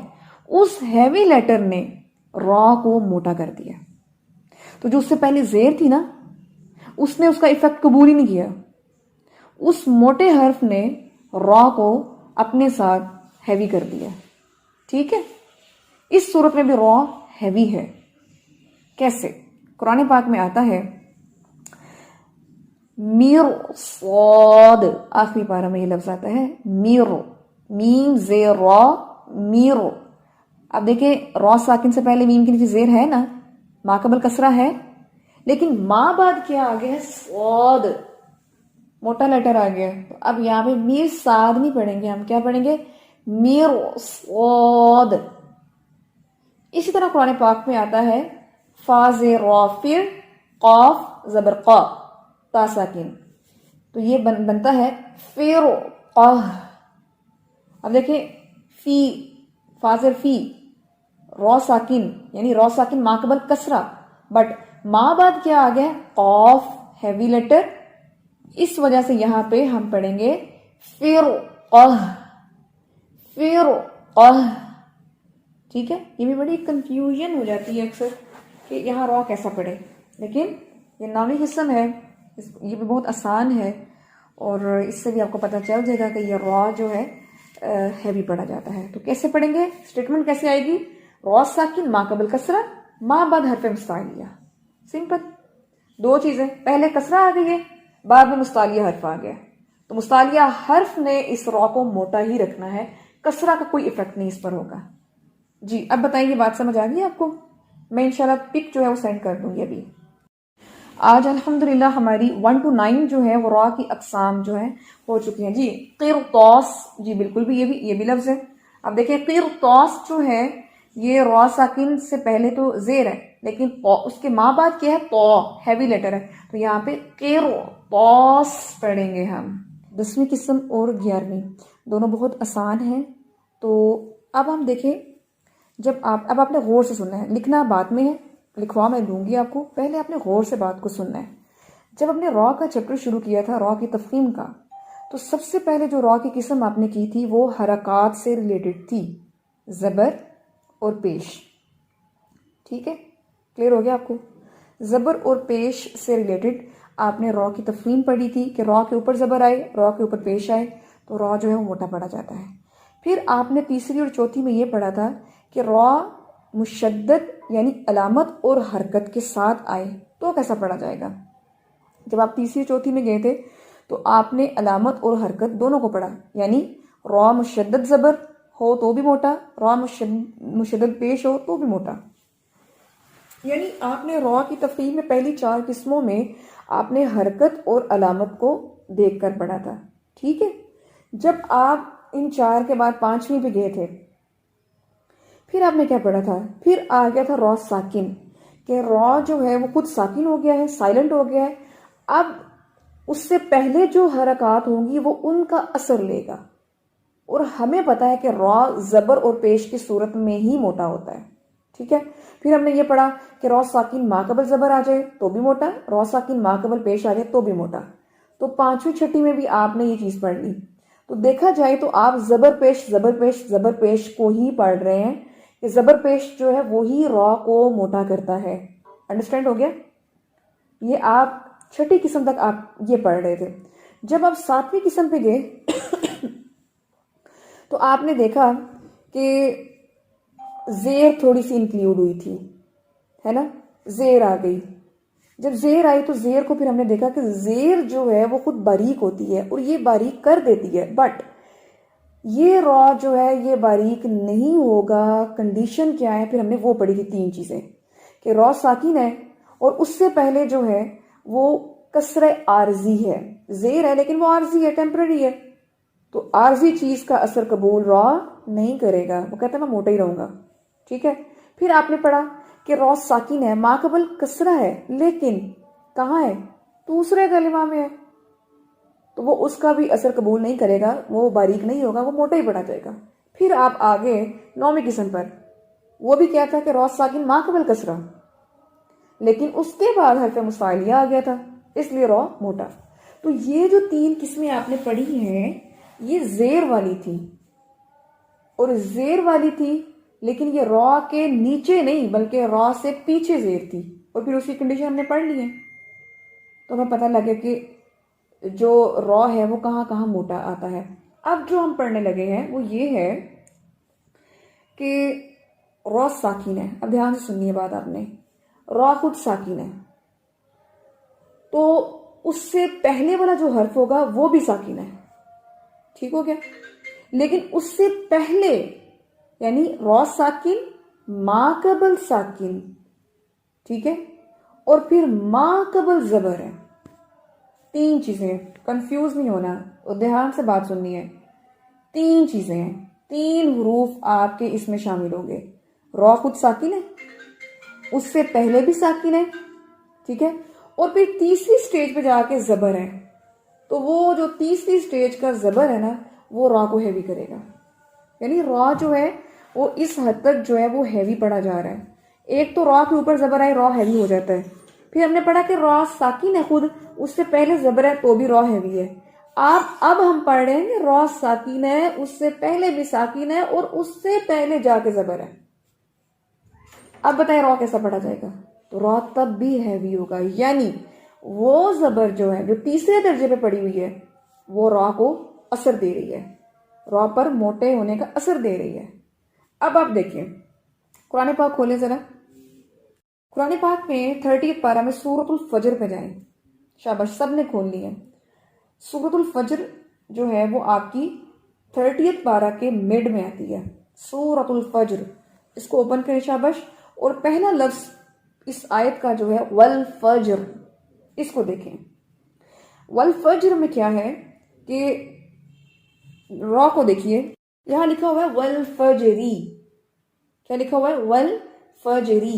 S2: اس ہیوی لیٹر نے را کو موٹا کر دیا. تو جو اس سے پہلے زیر تھی نا, اس نے اس کا ایفیکٹ قبول ہی نہیں کیا. اس موٹے حرف نے را کو اپنے ساتھ ہیوی کر دیا. ٹھیک ہے, اس صورت میں بھی را ہیوی ہے. کیسے؟ قرآن پاک میں آتا ہے میر صاد, آخری پارہ میں یہ لفظ آتا ہے میر, میم زیر را میر. اب دیکھیں را ساکن سے پہلے میم کے نیچے زیر ہے نا, ما قبل کسرہ ہے, لیکن ما بعد کیا آ گیا ہے صاد, موٹا لیٹر آ گیا. تو اب یہاں پہ میر صاد نہیں پڑھیں گے, ہم کیا پڑھیں گے میر صاد. اسی طرح قرآن پاک میں آتا ہے فا زیر را فر قاف زبر قا تا ساکن, تو یہ بنتا ہے فر قہ. اب دیکھیں فی, فا زیر فی, را ساکن یعنی را ساکن ما قبل کسرہ, بٹ ما بعد کیا آ گیا قاف ہیوی لیٹر, اس وجہ سے یہاں پہ ہم پڑھیں گے فر قہ, فر قہ. ٹھیک ہے, یہ بھی بڑی کنفیوژن ہو جاتی ہے اکثر کہ یہاں را کیسا پڑھے, لیکن یہ نامی قسم ہے, یہ بھی بہت آسان ہے, اور اس سے بھی آپ کو پتہ چل جائے گا کہ یہ را جو ہے ہیوی پڑھا جاتا ہے. تو کیسے پڑھیں گے, اسٹیٹمنٹ کیسے آئے گی, را ساکن ما قبل کسرہ, ما بعد حرف مستعلیہ. سمپل, دو چیزیں, پہلے کسرہ آ گئی ہے, بعد میں مستعلیہ حرف آ گیا, تو مستعلیہ حرف نے اس را کو موٹا ہی رکھنا ہے, کسرہ کا کوئی افیکٹ نہیں اس پر ہوگا. جی اب بتائیں یہ بات سمجھ آ گئی آپ کو؟ میں انشاءاللہ پک جو ہے وہ سینڈ کر دوں گی ابھی. آج الحمدللہ ہماری 1 to 9 جو ہے وہ را کی اقسام جو ہے ہو چکی ہیں. جی قرطاس, جی بالکل بھی یہ بھی لفظ ہے. اب دیکھیں قرطاس جو ہے یہ را ساکن سے پہلے تو زیر ہے, لیکن اس کے ماں بعد کیا ہے طا, ہیوی لیٹر ہے, تو یہاں پہ قرطاس پڑھیں گے ہم. 10ویں قسم اور 11ویں دونوں بہت آسان ہیں. تو اب ہم دیکھیں, جب اب آپ نے غور سے سننا ہے, لکھنا بعد میں ہے, لکھوا میں دوں گی آپ کو, پہلے آپ نے غور سے بات کو سننا ہے.
S3: جب ہم نے را کا چیپٹر شروع کیا تھا، را کی تفخیم کا، تو سب سے پہلے جو را کی قسم آپ نے کی تھی وہ حرکات سے ریلیٹڈ تھی، زبر اور پیش. ٹھیک ہے، کلیئر ہو گیا آپ کو؟ زبر اور پیش سے ریلیٹڈ آپ نے را کی تفخیم پڑھی تھی کہ را کے اوپر زبر آئے، را کے اوپر پیش آئے تو را جو ہے وہ موٹا پڑا جاتا ہے. پھر آپ نے تیسری اور چوتھی میں یہ پڑھا تھا کہ را مشدد یعنی علامت اور حرکت کے ساتھ آئے تو کیسا پڑھا جائے گا. جب آپ تیسری چوتھی میں گئے تھے تو آپ نے علامت اور حرکت دونوں کو پڑھا، یعنی را مشدد زبر ہو تو بھی موٹا، را مشدد پیش ہو تو بھی موٹا. یعنی آپ نے را کی تفخیم میں پہلی 4 قسموں میں آپ نے حرکت اور علامت کو دیکھ کر پڑھا تھا. ٹھیک ہے، جب آپ ان 4 کے بعد 5ویں پہ گئے تھے پھر آپ نے کیا پڑھا تھا؟ پھر آ گیا تھا را ساکن، کہ را جو ہے وہ خود ساکن ہو گیا ہے، سائلنٹ ہو گیا ہے. اب اس سے پہلے جو حرکات ہوں گی وہ ان کا اثر لے گا، اور ہمیں پتا ہے کہ را زبر اور پیش کی صورت میں ہی موٹا ہوتا ہے. ٹھیک ہے، پھر ہم نے یہ پڑھا کہ را ساکن ما قبل زبر آ جائے تو بھی موٹا، را ساکن ما قبل پیش آ جائے تو بھی موٹا. تو 5ویں 6ٹھی میں بھی آپ نے یہ چیز پڑھ لی. تو دیکھا جائے تو آپ زبر پیش زبر پیش زبر پیش کو ہی پڑھ رہے ہیں کہ زبر پیش جو ہے وہی را کو موٹا کرتا ہے. انڈرسٹینڈ ہو گیا؟ یہ آپ 6ٹھی قسم تک آپ یہ پڑھ رہے تھے. جب آپ 7ویں قسم پہ گئے تو آپ نے دیکھا کہ زیر تھوڑی سی انکلیوڈ ہوئی تھی، ہے نا، زیر آ گئی. جب زیر آئی تو زیر کو پھر ہم نے دیکھا کہ زیر جو ہے وہ خود باریک ہوتی ہے اور یہ باریک کر دیتی ہے، بٹ یہ را جو ہے یہ باریک نہیں ہوگا. کنڈیشن کیا ہے؟ پھر ہم نے وہ پڑھی تھی 3 چیزیں کہ را ساکن ہے اور اس سے پہلے جو ہے وہ کسر عارضی ہے، زیر ہے لیکن وہ عارضی ہے، ٹیمپرری ہے. تو عارضی چیز کا اثر قبول را نہیں کرے گا، وہ کہتا ہے میں موٹا ہی رہوں گا. ٹھیک ہے، پھر آپ نے پڑھا کہ را ساکن ہے، ما قبل کسرہ ہے، لیکن کہاں ہے؟ دوسرے کلمہ میں ہے، تو وہ اس کا بھی اثر قبول نہیں کرے گا، وہ باریک نہیں ہوگا، وہ موٹا ہی پڑا جائے گا. پھر آپ آگے 9ویں قسم پر، وہ بھی کیا تھا کہ را ساکن ما قبل کسرہ، لیکن اس کے بعد حرف مستعلیہ آ گیا تھا، اس لیے را موٹا. تو یہ جو 3 قسمیں آپ نے پڑھی ہیں یہ زیر والی تھی، اور زیر والی تھی لیکن یہ را کے نیچے نہیں بلکہ را سے پیچھے زیر تھی، اور پھر اس کی کنڈیشن ہم نے پڑھ لی ہے. تو ہمیں پتہ لگا کہ جو را ہے وہ کہاں کہاں موٹا آتا ہے. اب جو ہم پڑھنے لگے ہیں وہ یہ ہے کہ را ساکن ہے. اب دھیان سے سنیے بات، آپ نے را خود ساکن ہے تو اس سے پہلے والا جو حرف ہوگا وہ بھی ساکن ہے. ٹھیک ہو گیا، لیکن اس سے پہلے یعنی را ساکن ما قبل ساکن، ٹھیک ہے، اور پھر ما قبل زبر ہے. 3 چیزیں، کنفیوز نہیں ہونا اور دھیان سے بات سننی ہے. 3 چیزیں ہیں، 3 حروف آپ کے اس میں شامل ہوں گے. را خود ساکن ہے، اس سے پہلے بھی ساکن ہے، ٹھیک ہے، اور پھر تیسری سٹیج پہ جا کے زبر ہے. تو وہ جو تیسری سٹیج کا زبر ہے نا وہ را کو ہیوی کرے گا. یعنی را جو ہے وہ اس حد تک جو ہے وہ ہیوی پڑا جا رہا ہے. ایک تو را کے اوپر زبر آئے را ہیوی ہو جاتا ہے. پھر ہم نے پڑھا کہ را ساکن ہے خود، اس سے پہلے زبر ہے تو بھی را ہیوی ہے. اب ہم پڑھ رہے ہیں کہ را ساکن ہے، اس سے پہلے بھی ساکن ہے اور اس سے پہلے جا کے زبر ہے. اب بتائیں را کیسا پڑھا جائے گا؟ تو را تب بھی ہیوی ہوگا، یعنی وہ زبر جو ہے جو تیسرے درجے پہ پڑی ہوئی ہے وہ را کو اثر دے رہی ہے، را پر موٹے ہونے کا اثر دے رہی ہے. اب آپ دیکھیں قرآن پاک کھولیں ذرا. قرآن پاک میں 30 پارہ میں سورۃ الفجر پہ جائیں. شاباش، سب نے کھول لی ہے. سورۃ الفجر جو ہے وہ آپ کی 30 پارہ کے مڈ میں آتی ہے. سورۃ الفجر، اس کو اوپن کریں شاباش، اور پہلا لفظ اس آیت کا جو ہے والفجر، اس کو دیکھیں. والفجر میں کیا ہے کہ را کو دیکھیے، یہاں لکھا ہوا ہے والفجری. کیا لکھا ہوا ہے؟ والفجری.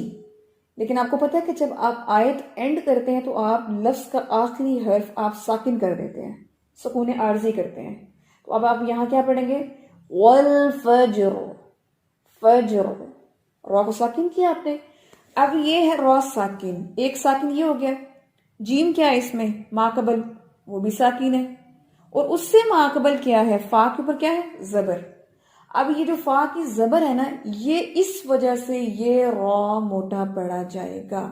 S3: لیکن آپ کو پتا ہے کہ جب آپ آیت اینڈ کرتے ہیں تو آپ لفظ کا آخری حرف آپ ساکن کر دیتے ہیں، سکون عارضی کرتے ہیں. تو اب آپ یہاں کیا پڑھیں گے؟ والفجر، فجر، را کو ساکن کیا آپ نے. اب یہ ہے را ساکن، ایک ساکن یہ ہو گیا، جیم کیا ہے اس میں؟ ماقبل، وہ بھی ساکن ہے، اور اس سے ماقبل کیا ہے؟ فا کے اوپر کیا ہے؟ زبر۔ اب یہ جو فا کی زبر ہے نا، یہ اس وجہ سے یہ را موٹا پڑا جائے گا۔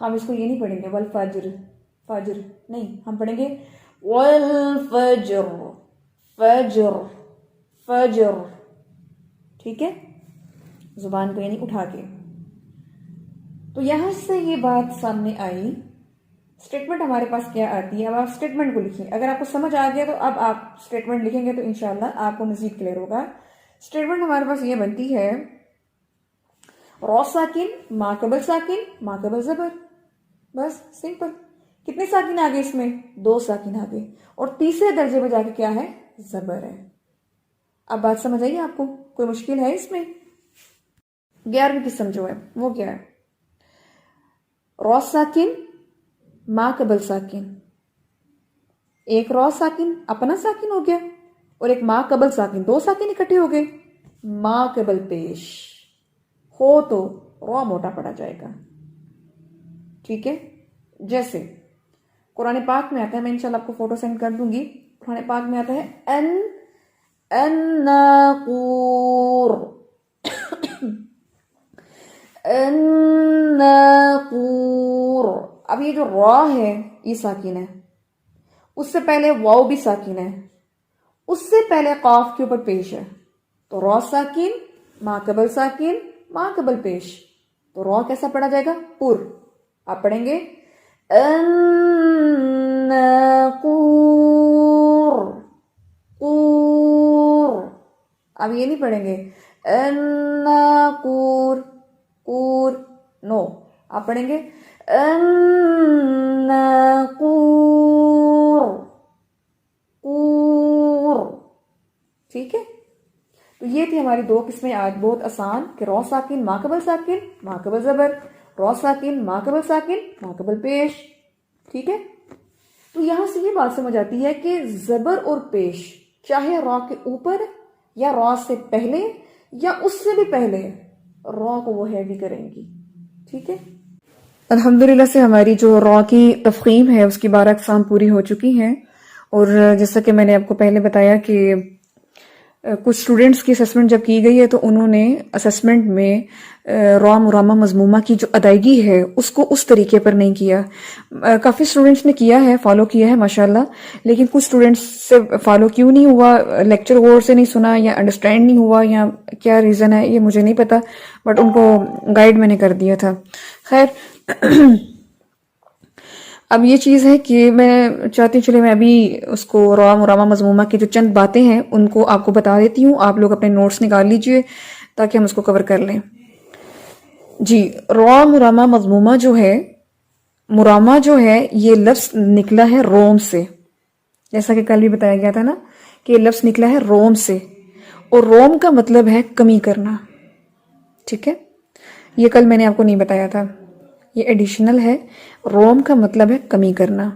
S3: ہم اس کو یہ نہیں پڑھیں گے والفجر، فجر نہیں، ہم پڑھیں گے والفجر، فجر، فجر، ٹھیک ہے، زبان کو یعنی اٹھا کے۔ تو یہاں سے یہ بات سامنے آئی۔ اسٹیٹمنٹ ہمارے پاس کیا آتی ہے؟ اب آپ اسٹیٹمنٹ کو لکھیں۔ اگر آپ کو سمجھ آ گیا تو اب آپ اسٹیٹمنٹ لکھیں گے تو انشاءاللہ آپ کو مزید کلیئر ہوگا۔ اسٹیٹمنٹ ہمارے پاس یہ بنتی ہے را ساکن، ما قبل ساکن، ما قبل زبر، بس سمپل۔ کتنے ساکن آگے اس میں؟ 2 ساکن آگے، اور تیسرے درجے پہ جا کے کیا ہے؟ زبر ہے۔ اب بات سمجھ آئیے آپ کو؟ کوئی مشکل ہے اس میں؟ 11ویں قسم جو ہے وہ کیا ہے؟ را ساکن، ما قبل ساکن۔ ایک را ساکن اپنا ساکن ہو گیا، اور ایک ما قبل ساکن، 2 ساکن اکٹھے ہو گئے۔ ما قبل پیش ہو تو را موٹا پڑا جائے گا، ٹھیک ہے۔ جیسے قرآن پاک میں آتا ہے، میں انشاءاللہ آپ کو فوٹو سینڈ کر دوں گی۔ قرآن پاک میں آتا ہے الناقور، الناقور۔ اب یہ جو را ہے یہ ساکن ہے، اس سے پہلے واو بھی ساکن ہے، اس سے پہلے قاف کے اوپر پیش ہے، تو را ساکن، ما قبل ساکن، ما قبل پیش، تو را کیسا پڑھا جائے گا؟ پر۔ آپ پڑھیں گے الناقور، قور۔ اب یہ نہیں پڑھیں گے الناقور، قور، نو، آپ پڑھیں گے الناقور، قور، ٹھیک ہے۔ تو یہ تھی ہماری 2 قسمیں آج، بہت آسان، کہ را ساکن، ما قبل ساکن، ما قبل زبر، را ساکن، ما قبل ساکن، ما قبل پیش، ٹھیک ہے۔ تو یہاں سے یہ بات سمجھ آتی ہے کہ زبر اور پیش چاہے را کے اوپر یا را سے پہلے یا اس سے بھی پہلے، را کو وہ ہیوی کریں گی، ٹھیک ہے۔ الحمدللہ سے ہماری جو را کی تفخیم ہے اس کی 12 اقسام پوری ہو چکی ہیں، اور جیسا کہ میں نے آپ کو پہلے بتایا کہ کچھ اسٹوڈینٹس کی اسسمنٹ جب کی گئی ہے تو انہوں نے اسسمنٹ میں را مرامہ مضمومہ کی جو ادائیگی ہے اس کو اس طریقے پر نہیں کیا۔ کافی اسٹوڈینٹس نے کیا ہے، فالو کیا ہے ماشاءاللہ، لیکن کچھ اسٹوڈینٹس سے فالو کیوں نہیں ہوا، لیکچر غور سے نہیں سنا یا انڈرسٹینڈ نہیں ہوا یا کیا ریزن ہے یہ مجھے نہیں پتا، بٹ ان کو گائیڈ میں نے کر دیا تھا۔ خیر اب یہ چیز ہے کہ میں چاہتی ہوں، چلے میں ابھی اس کو را مرامہ مضمومہ کی جو چند باتیں ہیں ان کو آپ کو بتا دیتی ہوں، آپ لوگ اپنے نوٹس نکال لیجئے تاکہ ہم اس کو کور کر لیں۔ جی، را مرامہ مضمومہ جو ہے، مرامہ جو ہے یہ لفظ نکلا ہے روم سے، جیسا کہ کل بھی بتایا گیا تھا نا کہ یہ لفظ نکلا ہے روم سے، اور روم کا مطلب ہے کمی کرنا، ٹھیک ہے۔ یہ کل میں نے آپ کو نہیں بتایا تھا، یہ ایڈیشنل ہے۔ روم کا مطلب ہے کمی کرنا۔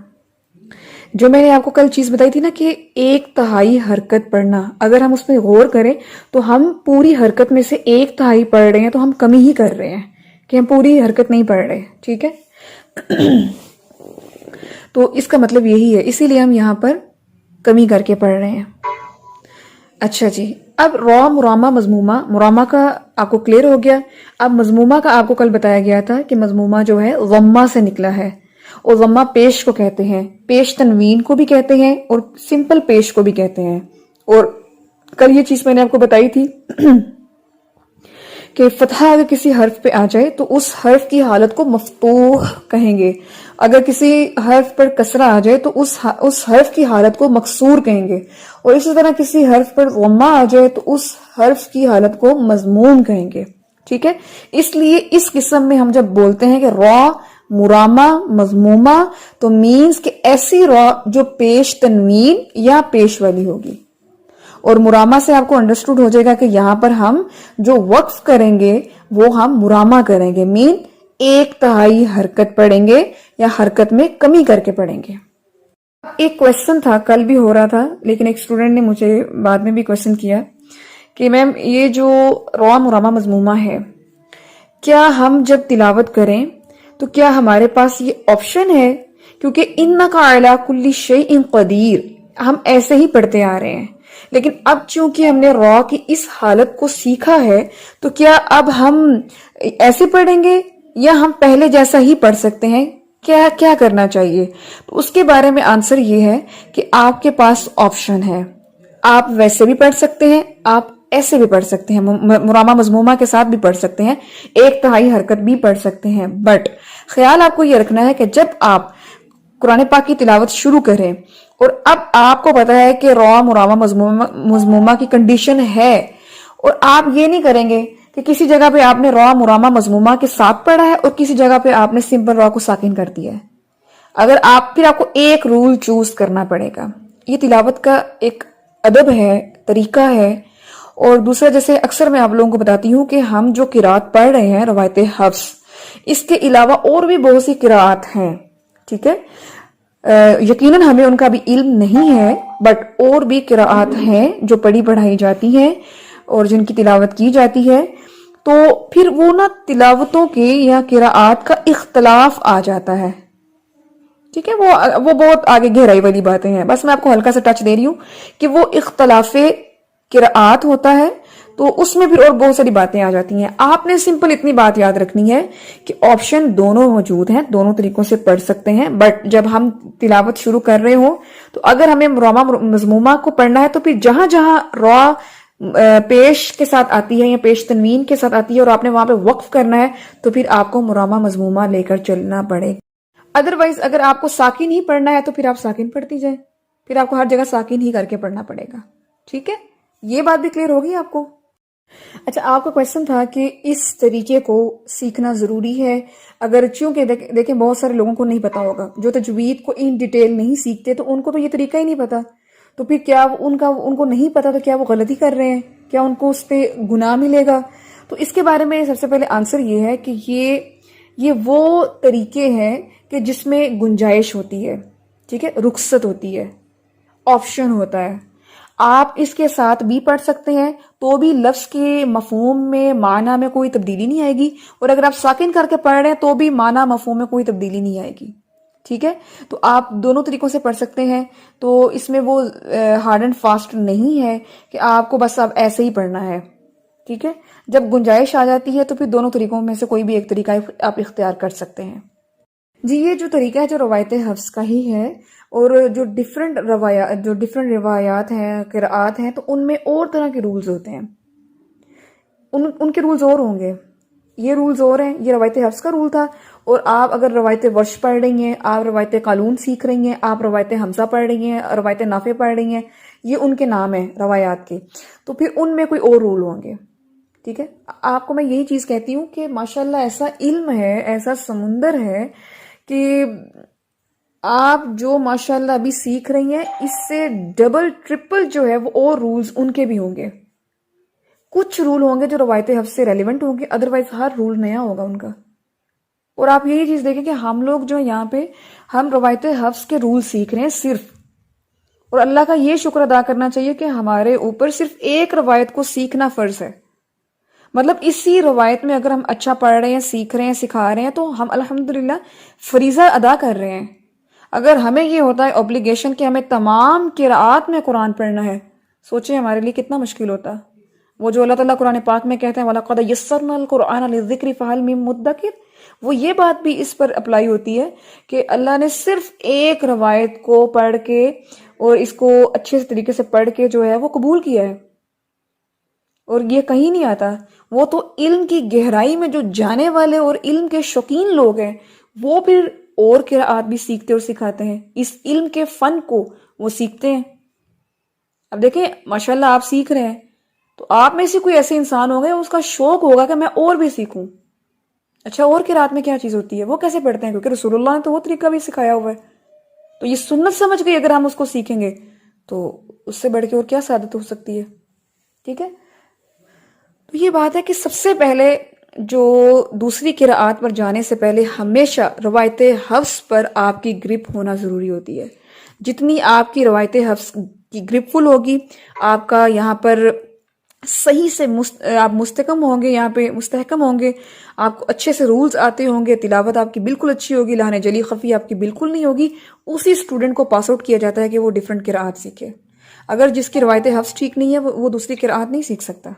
S3: جو میں نے آپ کو کل چیز بتائی تھی نا کہ 1/3 حرکت پڑھنا، اگر ہم اس میں غور کریں تو ہم پوری حرکت میں سے 1/3 پڑھ رہے ہیں تو ہم کمی ہی کر رہے ہیں، کہ ہم پوری حرکت نہیں پڑھ رہے، ٹھیک ہے۔ تو اس کا مطلب یہی ہے، اسی لیے ہم یہاں پر کمی کر کے پڑھ رہے ہیں۔ اچھا جی، اب را مرامہ مضمومہ، مرامہ کا آپ کو کلیئر ہو گیا۔ اب مضمومہ کا آپ کو کل بتایا گیا تھا کہ مضمومہ جو ہے ضمہ سے نکلا ہے، اور ضمہ پیش کو کہتے ہیں، پیش تنوین کو بھی کہتے ہیں اور سمپل پیش کو بھی کہتے ہیں۔ اور کل یہ چیز میں نے آپ کو بتائی تھی کہ فتحہ اگر کسی حرف پہ آ جائے تو اس حرف کی حالت کو مفتوح کہیں گے، اگر کسی حرف پر کسرہ آ جائے تو اس حرف کی حالت کو مکسور کہیں گے، اور اسی طرح کسی حرف پر ضمہ آ جائے تو اس حرف کی حالت کو مضموم کہیں گے، ٹھیک ہے۔ اس لیے اس قسم میں ہم جب بولتے ہیں کہ را مرامہ مضمومہ تو مینز کہ ایسی را جو پیش تنوین یا پیش والی ہوگی، اور مرامہ سے آپ کو انڈرسٹوڈ ہو جائے گا کہ یہاں پر ہم جو وقف کریں گے وہ ہم مرامہ کریں گے، مین 1/3 حرکت پڑھیں گے یا حرکت میں کمی کر کے پڑھیں گے۔ ایک کویسچن تھا، کل بھی ہو رہا تھا، لیکن ایک اسٹوڈنٹ نے مجھے بعد میں بھی کویسچن کیا کہ میم یہ جو را مرامہ مضمومہ ہے، کیا ہم جب تلاوت کریں تو کیا ہمارے پاس یہ آپشن ہے کیونکہ انکا علی کل شیء قدیر ہم ایسے ہی پڑھتے آ رہے ہیں، لیکن اب چونکہ ہم نے را کی اس حالت کو سیکھا ہے تو کیا اب ہم ایسے پڑھیں گے یا ہم پہلے جیسا ہی پڑھ سکتے ہیں؟ کیا کرنا چاہیے؟ تو اس کے بارے میں آنسر یہ ہے کہ آپ کے پاس آپشن ہے، آپ ویسے بھی پڑھ سکتے ہیں، آپ ایسے بھی پڑھ سکتے ہیں، مرامہ مضمومہ کے ساتھ بھی پڑھ سکتے ہیں، ایک تہائی حرکت بھی پڑھ سکتے ہیں، بٹ خیال آپ کو یہ رکھنا ہے کہ جب آپ قرآن پاک کی تلاوت شروع کریں اور اب آپ کو پتا ہے کہ را مرامہ مضمومہ کی کنڈیشن ہے، اور آپ یہ نہیں کریں گے کہ کسی جگہ پہ آپ نے را مرامہ مضمومہ کے ساتھ پڑھا ہے اور کسی جگہ پہ آپ نے سمپل را کو ساکن کر دیا ہے، اگر پھر آپ کو ایک رول چوز کرنا پڑے گا۔ یہ تلاوت کا ایک ادب ہے، طریقہ ہے۔ اور دوسرا، جیسے اکثر میں آپ لوگوں کو بتاتی ہوں کہ ہم جو قرات پڑھ رہے ہیں روایت حفص، اس کے علاوہ اور بھی بہت سی قرات ہیں، ٹھیک ہے، یقیناً ہمیں ان کا بھی علم نہیں ہے، بٹ اور بھی قرات ہیں جو پڑھی پڑھائی جاتی ہیں اور جن کی تلاوت کی جاتی ہے، تو پھر وہ نا تلاوتوں کے یا قرات کا اختلاف آ جاتا ہے، ٹھیک ہے، وہ بہت آگے گہرائی والی باتیں ہیں، بس میں آپ کو ہلکا سا ٹچ دے رہی ہوں کہ وہ اختلاف قرآت ہوتا ہے، تو اس میں پھر اور بہت ساری باتیں آ جاتی ہیں۔ آپ نے سمپل اتنی بات یاد رکھنی ہے کہ آپشن دونوں موجود ہیں، دونوں طریقوں سے پڑھ سکتے ہیں، بٹ جب ہم تلاوت شروع کر رہے ہوں تو اگر ہمیں مرامہ مضمومہ کو پڑھنا ہے تو پھر جہاں جہاں را پیش کے ساتھ آتی ہے یا پیش تنوین کے ساتھ آتی ہے اور آپ نے وہاں پہ وقف کرنا ہے تو پھر آپ کو مرامہ مضمومہ لے کر چلنا پڑے گا۔ ادروائز اگر آپ کو ساکن ہی پڑھنا ہے تو پھر آپ ساکن پڑھتی جائیں، پھر آپ کو ہر جگہ ساکن ہی کر کے پڑھنا پڑے گا، ٹھیک ہے، یہ بات بھی کلیئر ہوگی آپ کو؟ اچھا، آپ کا کویسچن تھا کہ اس طریقے کو سیکھنا ضروری ہے، اگر چونکہ دیکھیں بہت سارے لوگوں کو نہیں پتا ہوگا، جو تجوید کو ان ڈیٹیل نہیں سیکھتے تو ان کو تو یہ طریقہ ہی نہیں پتا، تو پھر کیا ان کو نہیں پتا تو کیا وہ غلطی کر رہے ہیں؟ کیا ان کو اس پہ گناہ ملے گا؟ تو اس کے بارے میں سب سے پہلے آنسر یہ ہے کہ یہ وہ طریقے ہیں کہ جس میں گنجائش ہوتی ہے، ٹھیک ہے، رخصت ہوتی ہے، آپشن ہوتا ہے، آپ اس کے ساتھ بھی پڑھ سکتے ہیں تو بھی لفظ کے مفہوم میں معنی میں کوئی تبدیلی نہیں آئے گی، اور اگر آپ ساکن کر کے پڑھ رہے ہیں تو بھی معنی مفہوم میں کوئی تبدیلی نہیں آئے گی، ٹھیک ہے، تو آپ دونوں طریقوں سے پڑھ سکتے ہیں، تو اس میں وہ ہارڈ اینڈ فاسٹ نہیں ہے کہ آپ کو بس اب ایسے ہی پڑھنا ہے، ٹھیک ہے، جب گنجائش آ جاتی ہے تو پھر دونوں طریقوں میں سے کوئی بھی ایک طریقہ آپ اختیار کر سکتے ہیں۔ جی، یہ جو طریقہ ہے جو روایت حفظ کا ہی ہے، اور جو ڈیفرنٹ روایات ہیں، قرآت ہیں، تو ان میں اور طرح کے رولز ہوتے ہیں، ان کے رولز اور ہوں گے، یہ رولز اور ہیں، یہ روایت حفظ کا رول تھا، اور آپ اگر روایت ورش پڑھ رہی ہیں، آپ روایت قالون سیکھ رہی ہیں، آپ روایت حمزہ پڑھ رہی ہیں، روایت نافع پڑھ رہی ہیں، یہ ان کے نام ہیں روایات کے، تو پھر ان میں کوئی اور رول ہوں گے، ٹھیک ہے۔ آپ کو میں یہی چیز کہتی ہوں کہ ماشاءاللہ ایسا علم ہے، ایسا سمندر ہے کہ آپ جو ماشاءاللہ ابھی سیکھ رہی ہیں اس سے ڈبل ٹرپل جو ہے وہ اور رولز ان کے بھی ہوں گے، کچھ رول ہوں گے جو روایت حفظ سے ریلیونٹ ہوں گے، ادروائز ہر رول نیا ہوگا ان کا۔ اور آپ یہی چیز دیکھیں کہ ہم لوگ جو یہاں پہ ہم روایت حفظ کے رول سیکھ رہے ہیں صرف، اور اللہ کا یہ شکر ادا کرنا چاہیے کہ ہمارے اوپر صرف ایک روایت کو سیکھنا فرض ہے، مطلب اسی روایت میں اگر ہم اچھا پڑھ رہے ہیں، سیکھ رہے ہیں، سکھا رہے ہیں تو ہم الحمدللہ فریضہ ادا کر رہے ہیں۔ اگر ہمیں یہ ہوتا ہے اوبلیگیشن کہ ہمیں تمام قرآت میں قرآن پڑھنا ہے، سوچیں ہمارے لیے کتنا مشکل ہوتا۔ وہ جو اللہ تعالیٰ قرآن پاک میں کہتے ہیں وَلَقَدْ يَسَّرْنَا الْقُرْآنَ لِلذِّكْرِ فَهَلْ مِن مُدَّكِرٍ، وہ یہ بات بھی اس پر اپلائی ہوتی ہے کہ اللہ نے صرف ایک روایت کو پڑھ کے اور اس کو اچھے طریقے سے پڑھ کے جو ہے وہ قبول کیا ہے، اور یہ کہیں نہیں آتا۔ وہ تو علم کی گہرائی میں جو جانے والے اور علم کے شوقین لوگ ہیں وہ پھر اور قرآت بھی سیکھتے اور سکھاتے ہیں، اس علم کے فن کو وہ سیکھتے ہیں۔ اب دیکھیں ماشاءاللہ آپ سیکھ رہے ہیں تو آپ میں سے کوئی ایسے انسان ہوگا اس کا شوق ہوگا کہ میں اور بھی سیکھوں۔ اچھا، اور قرآت میں کیا چیز ہوتی ہے، وہ کیسے پڑھتے ہیں، کیونکہ رسول اللہ نے تو وہ طریقہ بھی سکھایا ہوا ہے، تو یہ سنت سمجھ گئی اگر ہم اس کو سیکھیں گے تو اس سے بڑھ کے اور کیا سعادت ہو سکتی ہے، ٹھیک ہے۔ تو یہ بات ہے کہ سب سے پہلے جو دوسری قرآت پر جانے سے پہلے ہمیشہ روایت حفظ پر آپ کی گرپ ہونا ضروری ہوتی ہے۔ جتنی آپ کی روایت حفظ کی گرپ فل ہوگی، آپ کا یہاں پر صحیح سے آپ مستحکم ہوں گے، یہاں پہ مستحکم ہوں گے، آپ کو اچھے سے رولز آتے ہوں گے، تلاوت آپ کی بالکل اچھی ہوگی، لہن جلی خفی آپ کی بالکل نہیں ہوگی، اسی اسٹوڈنٹ کو پاس آؤٹ کیا جاتا ہے کہ وہ ڈیفرنٹ قراءت سیکھے۔ اگر جس کی روایت حفظ ٹھیک نہیں ہے وہ دوسری قراءت نہیں سیکھ سکتا۔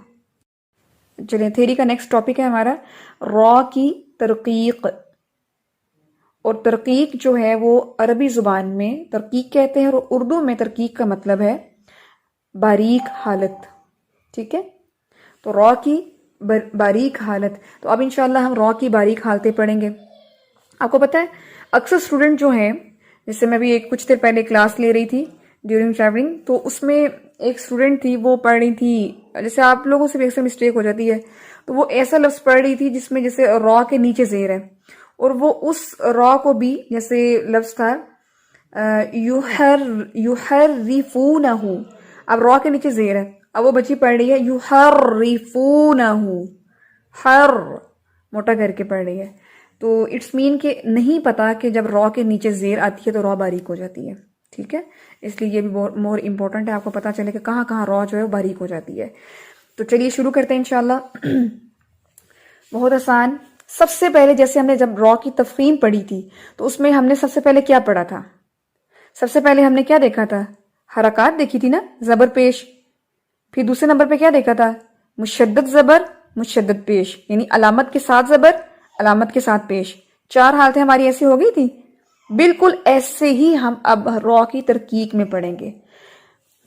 S3: چلیں تھیری کا نیکسٹ ٹاپک ہے ہمارا را کی ترقیق۔ اور ترقیق جو ہے وہ عربی زبان میں ترقیق کہتے ہیں، اور اردو میں ترقیق کا مطلب ہے باریک حالت، ٹھیک ہے؟ تو را کی باریک حالت، تو اب انشاءاللہ ہم را کی باریک حالتیں پڑھیں گے۔ آپ کو پتہ ہے اکثر اسٹوڈنٹ جو ہیں، جس سے میں بھی کچھ دیر پہلے کلاس لے رہی تھی ڈیورنگ ٹریولنگ، تو اس میں ایک اسٹوڈنٹ تھی، وہ پڑھ رہی تھی، جیسے آپ لوگوں سے بھی اکثر مسٹیک ہو جاتی ہے، تو وہ ایسا لفظ پڑھ رہی تھی جس میں جیسے را کے نیچے زیر ہے، اور وہ اس را کو بھی جیسے لفظ تھا یحرفونہ، اب را کے نیچے زیر ہے، اب وہ بچی پڑھ رہی ہے یحرفونہ، ہر موٹا کر کے پڑھ رہی ہے، تو اٹس مین کہ نہیں پتا کہ جب را کے نیچے زیر آتی ہے تو را باریک ہو جاتی ہے، ٹھیک ہے؟ اس لیے یہ بھی مور امپورٹنٹ ہے آپ کو پتا چلے کہ کہاں کہاں را جو ہے وہ باریک ہو جاتی ہے۔ تو چلیے شروع کرتے ہیں انشاءاللہ۔ بہت آسان۔ سب سے پہلے جیسے ہم نے جب را کی تفخیم پڑھی تھی تو اس میں ہم نے سب سے پہلے کیا پڑھا تھا؟ سب سے پہلے ہم نے کیا دیکھا تھا؟ حرکات دیکھی تھی نا، زبر پیش۔ پھر دوسرے نمبر پہ کیا دیکھا تھا؟ مشدد زبر مشدد پیش، یعنی علامت کے ساتھ زبر علامت کے ساتھ پیش۔ 4 حالتیں ہماری ایسی ہو گئی تھی۔ بالکل ایسے ہی ہم اب را کی ترقیق میں پڑھیں گے،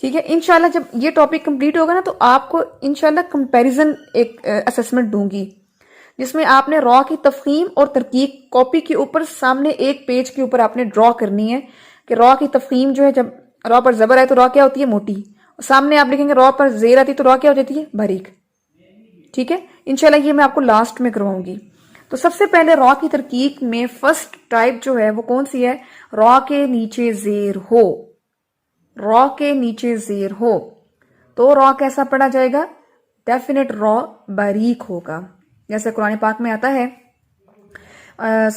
S3: ٹھیک ہے؟ انشاءاللہ جب یہ ٹاپک کمپلیٹ ہوگا نا تو آپ کو انشاءاللہ کمپیریزن ایک اسسمنٹ دوں گی، جس میں آپ نے را کی تفخیم اور ترقیق کاپی کے اوپر سامنے ایک پیج کے اوپر آپ نے ڈرا کرنی ہے کہ را کی تفخیم جو ہے، جب را پر زبر آئے تو را کیا ہوتی ہے؟ موٹی۔ سامنے آپ لکھیں گے را پر زیر آتی تو را کیا ہو جاتی ہے؟ باریک، ٹھیک ہے؟ انشاءاللہ یہ میں آپ کو لاسٹ میں کرواؤں گی۔ تو سب سے پہلے را کی ترقیق میں فرسٹ ٹائپ جو ہے وہ کون سی ہے؟ را کے نیچے زیر ہو، را کے نیچے زیر ہو تو را کیسا پڑھا جائے گا؟ ڈیفینیٹ را باریک ہوگا، جیسے قرآن پاک میں آتا ہے،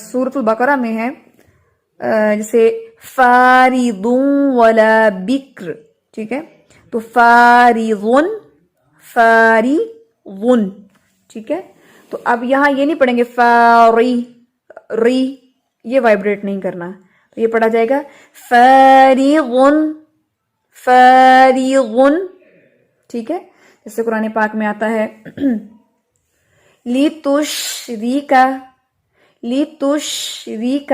S3: سورۃ البقرہ میں ہے، جیسے فارض ولا بکر، ٹھیک ہے؟ تو فارض فارض، ٹھیک ہے؟ تو اب یہاں یہ نہیں پڑھیں گے فاری، ری یہ وائبریٹ نہیں کرنا، تو یہ پڑھا جائے گا فارض فارض، ٹھیک ہے؟ جیسے قرآن پاک میں آتا ہے لِتُشْرِكَ لِتُشْرِكَ،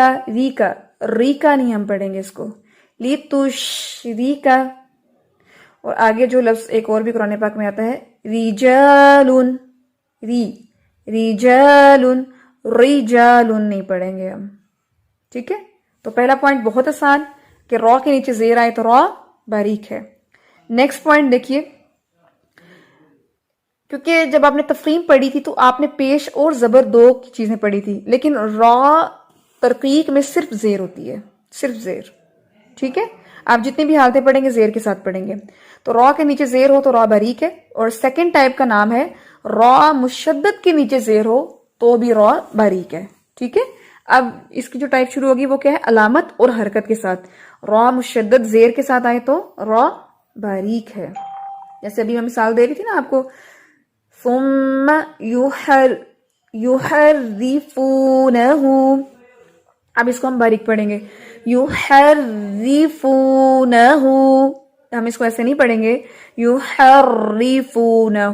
S3: ریکا نہیں ہم پڑھیں گے اس کو، لِتُشْرِكَ۔ اور آگے جو لفظ ایک اور بھی قرآن پاک میں آتا ہے رِجَالٌ، رِجَالٌ، رِجَالٌ نہیں پڑھیں گے ہم، ٹھیک ہے؟ تو پہلا پوائنٹ بہت آسان کہ را کے نیچے زیر آئے تو را باریک ہے۔ نیکسٹ پوائنٹ دیکھیے، کیونکہ جب آپ نے تفخیم پڑھی تھی تو آپ نے پیش اور زبر 2 کی چیزیں پڑھی تھی، لیکن را ترقیق میں صرف زیر ہوتی ہے، صرف زیر، ٹھیک ہے؟ آپ جتنی بھی حالتیں پڑھیں گے زیر کے ساتھ پڑھیں گے، تو را کے نیچے زیر ہو تو را باریک ہے، اور سیکنڈ ٹائپ کا نام ہے را مشدد کے نیچے زیر ہو تو بھی را باریک ہے، ٹھیک ہے؟ اب اس کی جو ٹائپ شروع ہوگی وہ کیا ہے؟ علامت اور حرکت کے ساتھ۔ را مشدد زیر کے ساتھ آئے تو را باریک ہے، جیسے ابھی میں مثال دے رہی تھی نا آپ کو، ثم یحرفونہ، اب اس کو ہم باریک پڑھیں گے یحرفونہ، ہم اس کو ایسے نہیں پڑھیں گے یحرفونہ،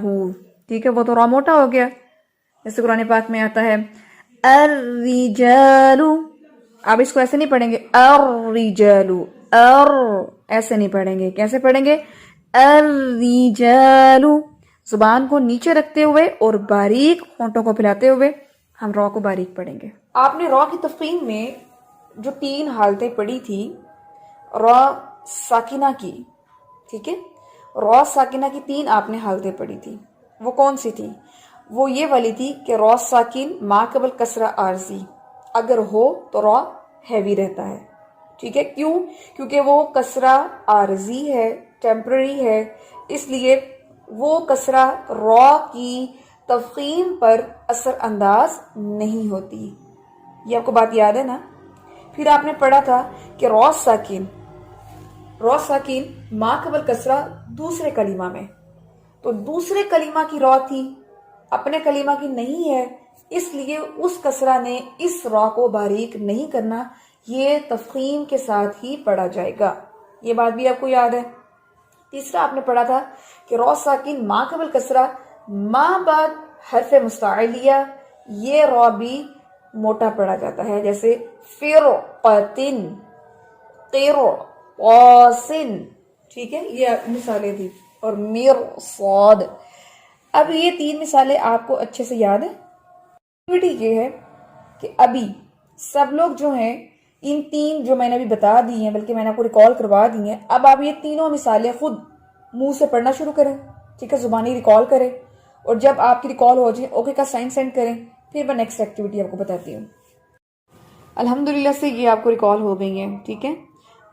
S3: ٹھیک ہے؟ وہ تو را موٹا ہو گیا، جیسے قرآن پاک میں آتا ہے الرجال، اب اس کو ایسے نہیں پڑھیں گے الرجال، ایسے نہیں پڑھیں گے، کیسے پڑھیں گے؟ الرجال، زبان کو نیچے رکھتے ہوئے اور باریک ہونٹوں کو پھیلاتے ہوئے ہم را کو باریک پڑھیں گے۔ آپ نے را کی تفخیم میں جو 3 حالتیں پڑھی تھی را ساکنہ کی، ٹھیک ہے؟ را ساکنہ کی 3 آپ نے حالتیں پڑھی تھی، وہ کون سی تھی؟ وہ یہ والی تھی کہ را ساکن ما قبل کسرہ عارضی، اگر ہو تو را ہیوی رہتا ہے، ٹھیک ہے؟ کیوں؟ کیونکہ وہ کسرہ عارضی ہے، ٹیمپرری ہے، اس لیے وہ کسرہ را کی تفخیم پر اثر انداز نہیں ہوتی۔ یہ آپ کو بات یاد ہے نا؟ پھر آپ نے پڑھا تھا کہ را ساکن ما قبل کسرہ دوسرے کلمہ میں،
S2: تو دوسرے کلمہ کی را تھی، اپنے کلمہ کی نہیں ہے، اس لیے اس کسرہ نے اس را کو باریک نہیں کرنا، یہ تفخیم کے ساتھ ہی پڑھا جائے گا۔ یہ بات بھی آپ کو یاد ہے۔ تیسرا آپ نے پڑھا تھا کہ را ساکن ما قبل کسرہ، ما بعد حرف مستعلیہ، یہ را بھی موٹا پڑھا جاتا ہے، جیسے فرقتن، قرقاسن، ٹھیک ہے، یہ مثالیں تھی، اور مرصاد۔ اب یہ تین مثالیں آپ کو اچھے سے یاد ہیں۔ ایکٹیویٹی یہ ہے کہ ابھی سب لوگ جو ہیں ان تین جو میں نے ابھی بتا دی ہیں، بلکہ میں نے آپ کو ریکال کروا دی ہیں، اب آپ یہ تینوں مثالیں خود منہ سے پڑھنا شروع کریں، ٹھیک ہے، زبانی ریکال کریں، اور جب آپ کی ریکال ہو جائے اوکے کا سائن سینڈ کریں، پھر میں نیکسٹ ایکٹیویٹی آپ کو بتاتی ہوں۔ الحمدللہ سے یہ آپ کو ریکال ہو گئی ہیں، ٹھیک ہے۔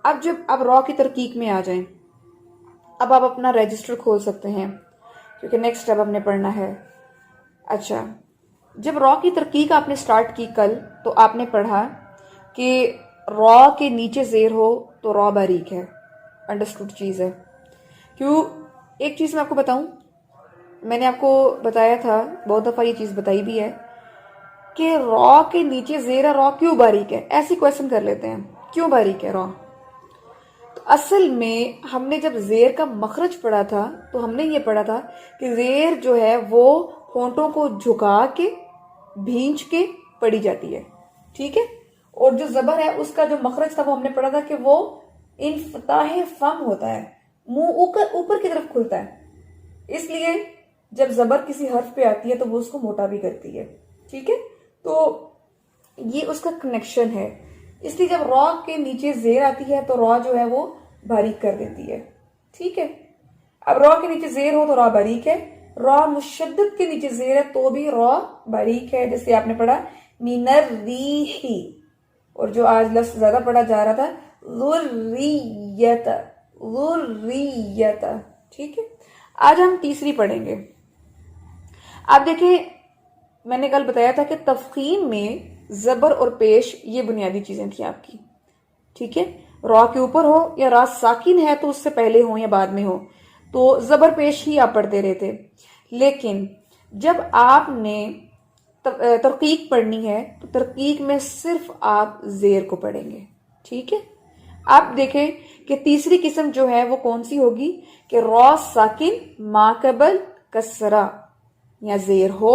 S2: اب جب آپ را کی ترکیق میں آ جائیں، اب آپ اپنا رجسٹر کھول سکتے ہیں، کیونکہ نیکسٹ اب ہم نے پڑھنا ہے۔ اچھا، جب را کی ترکیق آپ نے سٹارٹ کی کل، تو آپ نے پڑھا کہ را کے نیچے زیر ہو تو را باریک ہے، انڈرسٹوڈ چیز ہے۔ کیوں؟ ایک چیز میں آپ کو بتاؤں، میں نے آپ کو بتایا تھا، بہت دفعہ یہ چیز بتائی بھی ہے، کہ را کے نیچے زیر ہے، را کیوں باریک ہے؟ ایسی کویسچن کر لیتے ہیں، کیوں باریک ہے را؟ تو اصل میں ہم نے جب زیر کا مخرج پڑھا تھا تو ہم نے یہ پڑھا تھا کہ زیر جو ہے وہ ہونٹوں کو جھکا کے بھینچ کے پڑھی جاتی ہے، ٹھیک ہے، اور جو زبر ہے اس کا جو مخرج تھا وہ ہم نے پڑھا تھا کہ وہ انفتاح فم ہوتا ہے، منہ اوپر کی طرف کھلتا ہے، اس لیے جب زبر کسی حرف پہ آتی ہے تو وہ اس کو موٹا بھی کرتی ہے، ٹھیک ہے۔ تو یہ اس کا کنیکشن ہے، اس لیے جب را کے نیچے زیر آتی ہے تو را جو ہے وہ باریک کر دیتی ہے، ٹھیک ہے۔ اب را کے نیچے زیر ہو تو را باریک ہے، را مشدد کے نیچے زیر ہے تو بھی را باریک ہے، جیسے آپ نے پڑھا من الریح، اور جو آج لفظ زیادہ پڑھا جا رہا تھا ذریت، ذریت، ٹھیک ہے۔ آج ہم تیسری پڑھیں گے۔ آپ دیکھیں، میں نے کل بتایا تھا کہ تفخیم میں زبر اور پیش یہ بنیادی چیزیں تھیں آپ کی، ٹھیک ہے۔ را کے اوپر ہو یا را ساکن ہے تو اس سے پہلے ہو یا بعد میں ہو تو زبر پیش ہی آپ پڑھتے رہتے، لیکن جب آپ نے ترقیق پڑھنی ہے تو ترقیق میں صرف آپ زیر کو پڑھیں گے، ٹھیک ہے۔ آپ دیکھیں کہ تیسری قسم جو ہے وہ کون سی ہوگی کہ را ساکن ما قبل کسرہ، یا زیر ہو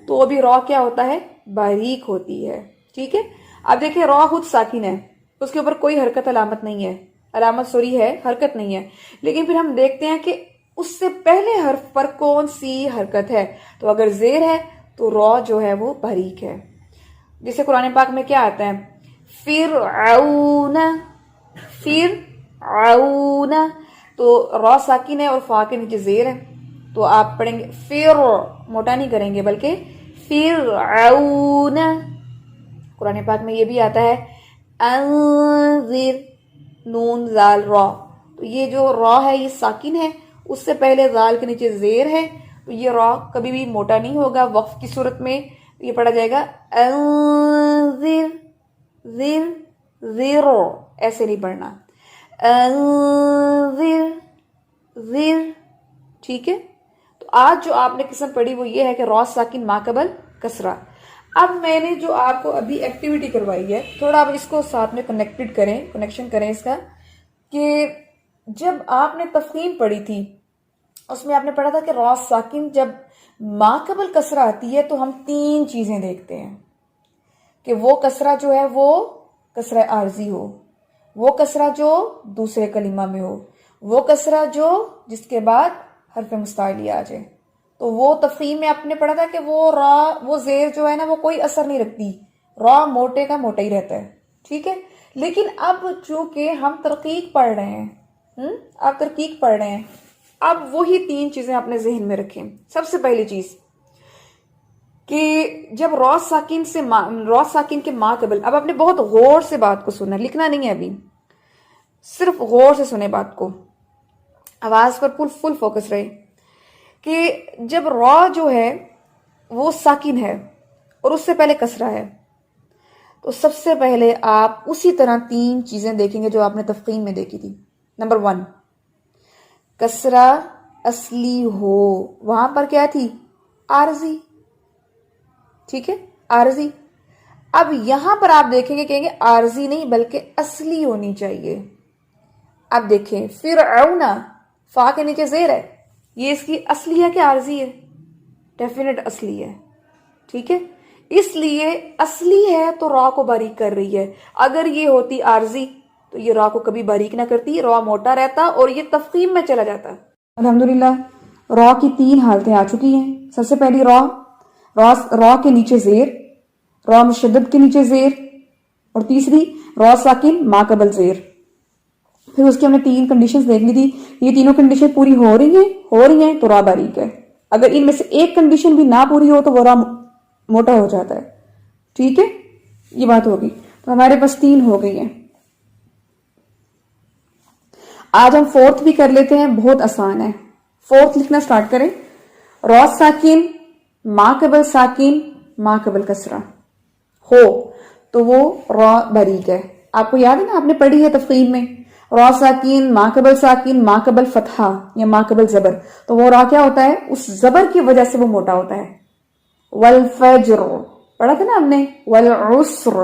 S2: تو ابھی را کیا ہوتا ہے؟ باریک ہوتی ہے، ٹھیک ہے۔ اب دیکھیں را خود ساکن ہے، اس کے اوپر کوئی حرکت علامت نہیں ہے، علامت سوری ہے، حرکت نہیں ہے، لیکن پھر ہم دیکھتے ہیں کہ اس سے پہلے حرف پر کون سی حرکت ہے، تو اگر زیر ہے تو را جو ہے وہ باریک ہے۔ جیسے قرآن پاک میں کیا آتا ہے؟ فرعون، فرعون، تو را ساکن ہے اور فا کے نیچے زیر ہے، تو آپ پڑھیں گے فر، موٹا نہیں کریں گے بلکہ فرعون۔ قرآن پاک میں یہ بھی آتا ہے انذر، نون زال را، تو یہ جو را ہے یہ ساکن ہے، اس سے پہلے زال کے نیچے زیر ہے، تو یہ را کبھی بھی موٹا نہیں ہوگا، وقف کی صورت میں یہ پڑھا جائے گا انذر، زر، زیر، ایسے نہیں پڑھنا، انذر، زر، ٹھیک ہے۔ تو آج جو آپ نے قسم پڑھی وہ یہ ہے کہ را ساکن ما قبل کسرہ۔ اب میں نے جو آپ کو ابھی ایکٹیویٹی کروائی ہے، تھوڑا آپ اس کو ساتھ میں کنیکٹڈ کریں، کنیکشن کریں اس کا، کہ جب آپ نے تفخیم پڑھی تھی اس میں آپ نے پڑھا تھا کہ را ساکن جب ما قبل کسرہ آتی ہے تو ہم تین چیزیں دیکھتے ہیں، کہ وہ کسرہ جو ہے وہ کسرہ عارضی ہو، وہ کسرہ جو دوسرے کلمہ میں ہو، وہ کسرہ جو جس کے بعد حرف مستعلیہ آ جائے۔ تو وہ تفخیم میں آپ نے پڑھا تھا کہ وہ را، وہ زیر جو ہے نا وہ کوئی اثر نہیں رکھتی، را موٹے کا موٹا ہی رہتا ہے، ٹھیک ہے۔ لیکن اب چونکہ ہم ترقیق پڑھ رہے ہیں، آپ ترقیق پڑھ رہے ہیں، اب وہی تین چیزیں اپنے ذہن میں رکھیں۔ سب سے پہلی چیز کہ جب را ساکن کے ما قبل، اب آپ نے بہت غور سے بات کو سننا، لکھنا نہیں ہے ابھی، صرف غور سے سنے بات کو، آواز پر فل فوکس رہے، کہ جب را جو ہے وہ ساکن ہے اور اس سے پہلے کسرہ ہے تو سب سے پہلے آپ اسی طرح تین چیزیں دیکھیں گے جو آپ نے تفخیم میں دیکھی تھی۔ نمبر 1 کسرہ اصلی ہو، وہاں پر کیا تھی؟ عارضی. ٹھیک ہے، عارضی. اب یہاں پر آپ دیکھیں گے، کہیں گے عارضی نہیں بلکہ اصلی ہونی چاہیے. اب دیکھیں فرعون، فا کے نیچے زیر ہے، یہ اس کی اصلی ہے کہ عارضی ہے؟ ڈیفینیٹ اصلی ہے. ٹھیک ہے، اس لیے اصلی ہے تو را کو باریک کر رہی ہے. اگر یہ ہوتی عارضی تو یہ را کو کبھی باریک نہ کرتی، را موٹا رہتا اور یہ تفخیم میں چلا جاتا. الحمدللہ را کی 3 حالتیں آ چکی ہیں. سب سے پہلی را کے نیچے زیر، را مشدد کے نیچے زیر، اور تیسری را ساکن ما قبل زیر. پھر اس کی ہم نے 3 کنڈیشنز دیکھ لی تھی. یہ تینوں کنڈیشن پوری ہو رہی ہیں تو را باریک ہے. اگر ان میں سے ایک کنڈیشن بھی نہ پوری ہو تو وہ را موٹا ہو جاتا ہے. ٹھیک ہے، یہ بات ہوگی. تو ہمارے پاس 3 ہو گئی ہیں. آج ہم 4تھ بھی کر لیتے ہیں، بہت آسان ہے. 4تھ لکھنا سٹارٹ کریں. را ساکن ما قبل ساکن ما قبل کسرہ ہو تو وہ را باریک ہے. آپ کو یاد ہے نا، آپ نے پڑھی ہے تفخیم میں، را ساکن ما قبل فتحہ یا ما قبل زبر، تو وہ را کیا ہوتا ہے؟ اس زبر کی وجہ سے وہ موٹا ہوتا ہے. والفجر پڑھا تھا نا ہم نے، والعسر.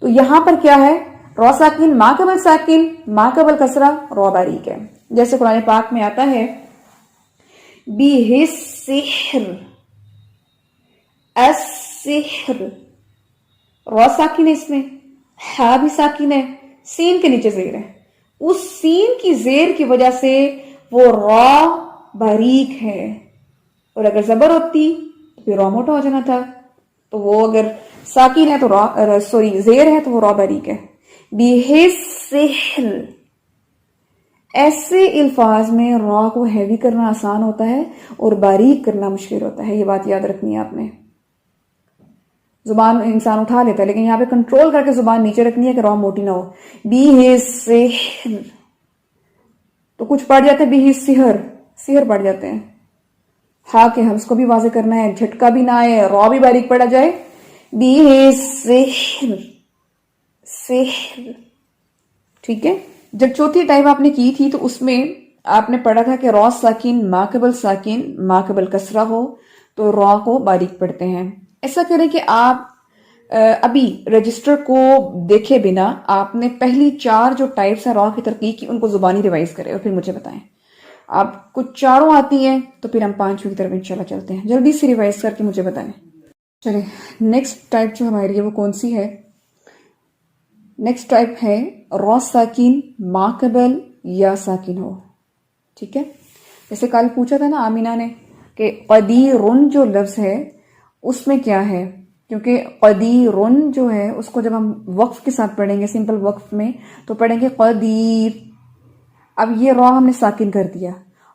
S2: تو یہاں پر کیا ہے؟ را ساکن ما قبل کسرہ، را باریک ہے. جیسے قرآن پاک میں آتا ہے السحر، را ساکن ہے، اس میں ہا بھی ساکن ہے، سین کے نیچے زیر ہے. اس سین کی زیر کی وجہ سے وہ را باریک ہے. اور اگر زبر ہوتی تو پھر را موٹا ہو جانا تھا. تو وہ اگر ساکن ہے تو زیر ہے تو وہ را باریک ہے. السحر، ایسے الفاظ میں را کو ہیوی کرنا آسان ہوتا ہے اور باریک کرنا مشکل ہوتا ہے. یہ بات یاد رکھنی ہے آپ نے. زبان انسان اٹھا لیتا ہے لیکن یہاں پہ کنٹرول کر کے زبان نیچے رکھنی ہے کہ را موٹی نہ ہو. السحر تو کچھ پڑھ جاتے ہیں، سحر پڑھ جاتے ہیں. ہاں کہ ہم اس کو بھی واضح کرنا ہے، جھٹکا بھی نہ آئے، را بھی باریک پڑھا جائے. السحر. ٹھیک ہے. جب چوتھی ٹائپ آپ نے کی تھی تو اس میں آپ نے پڑھا تھا کہ را ساکن ما قبل کسرہ ہو تو را کو باریک پڑھتے ہیں. ایسا کریں کہ آپ ابھی رجسٹر کو دیکھے بنا آپ نے پہلی 4 جو ٹائپس ہیں را کی ترقی کی ان کو زبانی ریوائز کریں اور پھر مجھے بتائیں. آپ کو 4 آتی ہیں تو پھر ہم 5ویں کی طرف انشاءاللہ چلتے ہیں. جلدی سے ریوائز کر کے مجھے بتائیں. چلیں نیکسٹ ٹائپ جو ہمارے لیے وہ کون سی ہے؟ نیکسٹ ٹائپ ہے را ساکن ما قبل یا ساکن ہو. ٹھیک ہے، جیسے کل پوچھا تھا نا آمینہ نے کہ قدیرن جو لفظ ہے اس میں کیا ہے، کیونکہ قدیرن جو ہے اس کو جب ہم وقف کے ساتھ پڑھیں گے، سمپل وقف میں تو پڑھیں گے قدیر. اب یہ را ہم نے ساکن کر دیا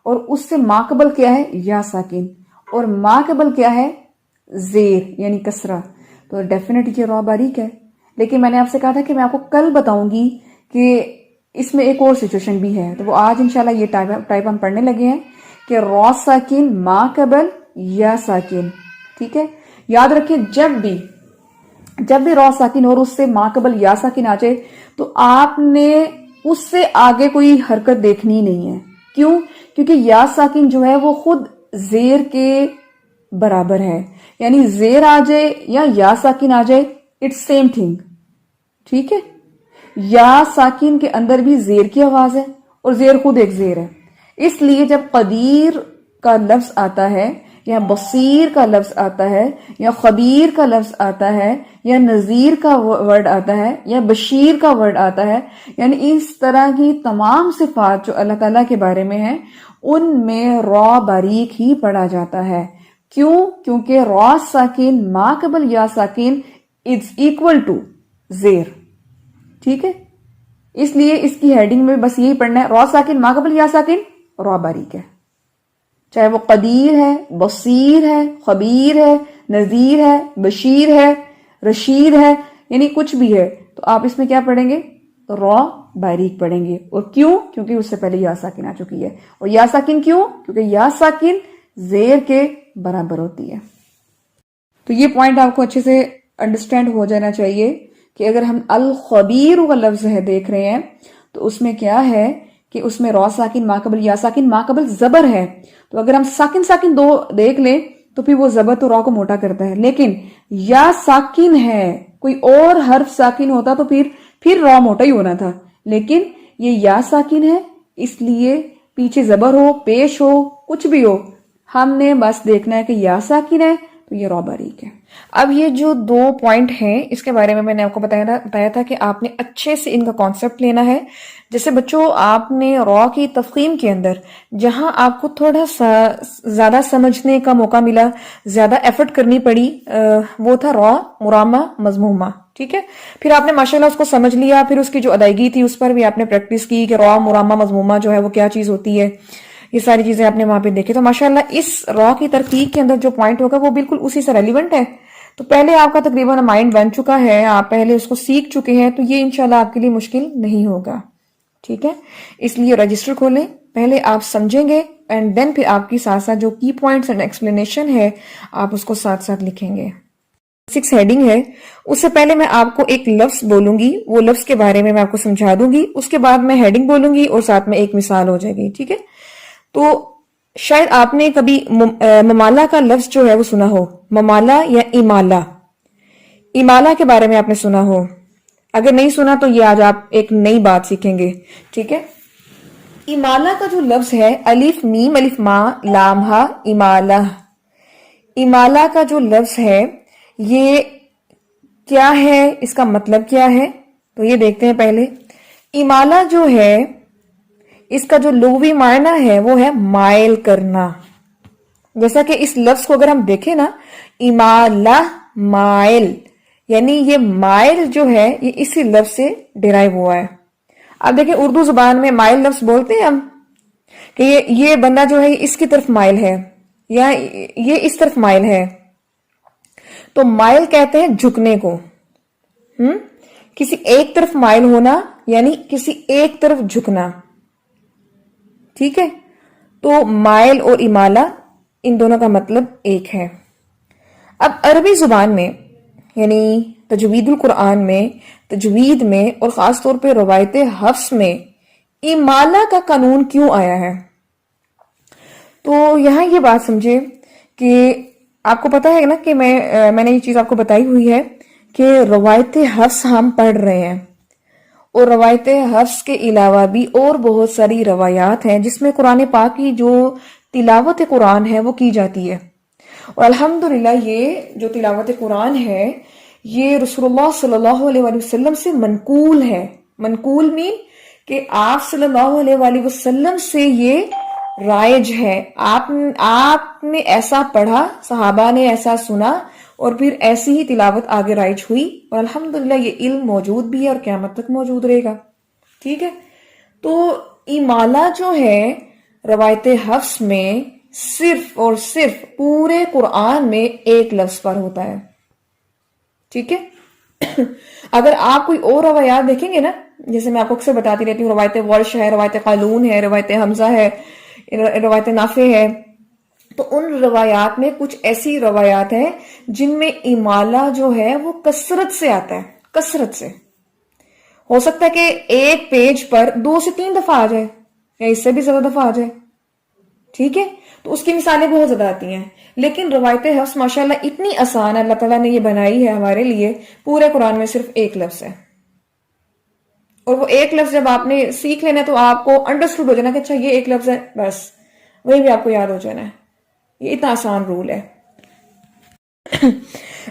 S2: اور اس سے ما قبل کیا ہے؟ یا ساکن، اور ما قبل کیا ہے؟ زیر یعنی کسرہ. تو ڈیفینیٹ یہ را باریک ہے. لیکن میں نے آپ سے کہا تھا کہ میں آپ کو کل بتاؤں گی کہ اس میں ایک اور سچویشن بھی ہے. تو وہ آج انشاءاللہ یہ ٹائپ ہم پڑھنے لگے ہیں کہ را ساکن ما قبل یا ساکن. ٹھیک ہے، یاد رکھیں جب بھی را ساکن اور اس سے ما قبل یا ساکن آ جائے تو آپ نے اس سے آگے کوئی حرکت دیکھنی نہیں ہے. کیوں؟ کیونکہ یا ساکن جو ہے وہ خود زیر کے برابر ہے. یعنی زیر آ جائے یا ساکن آ جائے اٹس سیم تھنگ. ٹھیک ہے، یا ساکن کے اندر بھی زیر کی آواز ہے اور زیر خود ایک زیر ہے. اس لیے جب قدیر کا لفظ آتا ہے یا بصیر کا لفظ آتا ہے یا خبیر کا لفظ آتا ہے یا نذیر کا ورڈ آتا ہے یا بشیر کا ورڈ آتا ہے، یعنی اس طرح کی تمام صفات جو اللہ تعالیٰ کے بارے میں ہیں ان میں را باریک ہی پڑھا جاتا ہے. کیوں؟ کیونکہ را ساکن ما قبل یا ساکن از اکول ٹو زیر. ٹھیک ہے، اس لیے اس کی ہیڈنگ میں بس یہی پڑھنا ہے، را ساکن ما قبل یا ساکن را باریک ہے. چاہے وہ قدیر ہے، بصیر ہے، خبیر ہے، نذیر ہے، بشیر ہے، رشید ہے، یعنی کچھ بھی ہے تو آپ اس میں کیا پڑھیں گے؟ تو را باریک پڑھیں گے. اور کیوں؟ کیونکہ اس سے پہلے یا ساکن آ چکی ہے. اور یا ساکن کیوں؟ کیونکہ یا ساکن زیر کے برابر ہوتی ہے. تو یہ پوائنٹ آپ کو اچھے سے انڈرسٹینڈ ہو جانا چاہیے کہ اگر ہم الخبیر کا لفظ ہے دیکھ رہے ہیں تو اس میں کیا ہے کہ اس میں را ساکن ماقبل یا ساکن ماقبل زبر ہے، تو اگر ہم ساکن ساکن دو دیکھ لیں تو پھر وہ زبر تو را کو موٹا کرتا ہے، لیکن یا ساکن ہے، کوئی اور حرف ساکن ہوتا تو پھر را موٹا ہی ہونا تھا، لیکن یہ یا ساکن ہے، اس لیے پیچھے زبر ہو، پیش ہو، کچھ بھی ہو، ہم نے بس دیکھنا ہے کہ یا ساکن ہے تو یہ را باریک ہے۔ اب یہ جو دو پوائنٹ ہیں اس کے بارے میں نے آپ کو بتایا تھا کہ آپ نے اچھے سے ان کا کانسیپٹ لینا ہے۔ جیسے بچوں آپ نے را کی تفخیم کے اندر جہاں آپ کو تھوڑا سا زیادہ سمجھنے کا موقع ملا، زیادہ ایفرٹ کرنی پڑی، وہ تھا را مرامہ مضمومہ، ٹھیک ہے؟ پھر آپ نے ماشاءاللہ اس کو سمجھ لیا، پھر اس کی جو ادائیگی تھی اس پر بھی آپ نے پریکٹس کی کہ را مرامہ مضمومہ جو ہے وہ کیا چیز ہوتی ہے، یہ ساری چیزیں آپ نے وہاں پہ دیکھی۔ تو ماشاءاللہ اس را کی ترکیب کے اندر جو پوائنٹ ہوگا وہ بالکل اسی سے ریلیونٹ ہے۔ تو پہلے آپ کا تقریباً مائنڈ بن چکا ہے، آپ پہلے اس کو سیکھ چکے ہیں، تو یہ انشاءاللہ آپ کے لیے مشکل نہیں ہوگا، ٹھیک ہے؟ اس لیے رجسٹر کھولیں، پہلے آپ سمجھیں گے اینڈ دین پھر آپ کی ساتھ ساتھ جو کی پوائنٹس اینڈ ایکسپلینیشن ہے آپ اس کو ساتھ ساتھ لکھیں گے۔ 6 ہیڈنگ ہے، اس سے پہلے میں آپ کو ایک لفظ بولوں گی، وہ لفظ کے بارے میں آپ کو سمجھا دوں گی، اس کے بعد میں ہیڈنگ بولوں گی اور ساتھ میں ایک مثال ہو جائے گی، ٹھیک ہے؟ تو شاید آپ نے کبھی ممالہ کا لفظ جو ہے وہ سنا ہو، ممالہ یا امالہ، امالہ کے بارے میں آپ نے سنا ہو، اگر نہیں سنا تو یہ آج آپ ایک نئی بات سیکھیں گے، ٹھیک ہے؟ امالہ کا جو لفظ ہے، الف میم الف ما لام ہا، امالہ، امالہ کا جو لفظ ہے یہ کیا ہے، اس کا مطلب کیا ہے؟ تو یہ دیکھتے ہیں پہلے۔ امالہ جو ہے اس کا جو لغوی معنی ہے وہ ہے مائل کرنا، جیسا کہ اس لفظ کو اگر ہم دیکھیں نا، امالہ مائل، یعنی یہ مائل جو ہے یہ اسی لفظ سے ڈیرائیو ہوا ہے۔ اب دیکھیں اردو زبان میں مائل لفظ بولتے ہیں ہم کہ یہ بندہ جو ہے اس کی طرف مائل ہے یا یہ اس طرف مائل ہے، تو مائل کہتے ہیں جھکنے کو، کسی ایک طرف مائل ہونا یعنی کسی ایک طرف جھکنا، ٹھیک ہے؟ تو مائل اور امالہ ان دونوں کا مطلب ایک ہے۔ اب عربی زبان میں یعنی تجوید القرآن میں، تجوید میں اور خاص طور پہ روایت حفظ میں امالہ کا قانون کیوں آیا ہے؟ تو یہاں یہ بات سمجھے کہ آپ کو پتا ہے نا کہ میں نے یہ چیز آپ کو بتائی ہوئی ہے کہ روایت حفظ ہم پڑھ رہے ہیں، اور روایت حفظ کے علاوہ بھی اور بہت ساری روایات ہیں جس میں قرآن پاک کی جو تلاوت قرآن ہے وہ کی جاتی ہے، اور الحمدللہ یہ جو تلاوت قرآن ہے یہ رسول اللہ صلی اللہ علیہ وآلہ وسلم سے منقول ہے۔ منقول مین کہ آپ صلی اللہ علیہ وآلہ وسلم سے یہ رائج ہے، آپ نے ایسا پڑھا، صحابہ نے ایسا سنا، اور پھر ایسی ہی تلاوت آگے رائج ہوئی، اور الحمدللہ یہ علم موجود بھی ہے اور قیامت تک موجود رہے گا، ٹھیک ہے؟ تو امالہ جو ہے روایت حفظ میں صرف اور صرف پورے قرآن میں ایک لفظ پر ہوتا ہے، ٹھیک ہے؟ اگر آپ کوئی اور روایات دیکھیں گے نا، جیسے میں آپ کو اکثر بتاتی رہتی ہوں، روایت ورش ہے، روایت قالون ہے، روایت حمزہ ہے، روایت نافع ہے، تو ان روایات میں کچھ ایسی روایات ہیں جن میں امالہ جو ہے وہ کثرت سے آتا ہے، کثرت سے۔ ہو سکتا ہے کہ ایک پیج پر 2 سے 3 دفعہ آ جائے یا اس سے بھی زیادہ دفعہ آ جائے، ٹھیک ہے؟ تو اس کی مثالیں بہت زیادہ آتی ہیں، لیکن روایت حفظ ماشاءاللہ اتنی آسان ہے، اللہ تعالیٰ نے یہ بنائی ہے ہمارے لیے، پورے قرآن میں صرف ایک لفظ ہے، اور وہ ایک لفظ جب آپ نے سیکھ لینا تو آپ کو انڈرسٹوڈ ہو جانا کہ اچھا یہ ایک لفظ ہے، بس وہی بھی آپ کو یاد ہو جانا ہے، یہ اتنا آسان رول ہے۔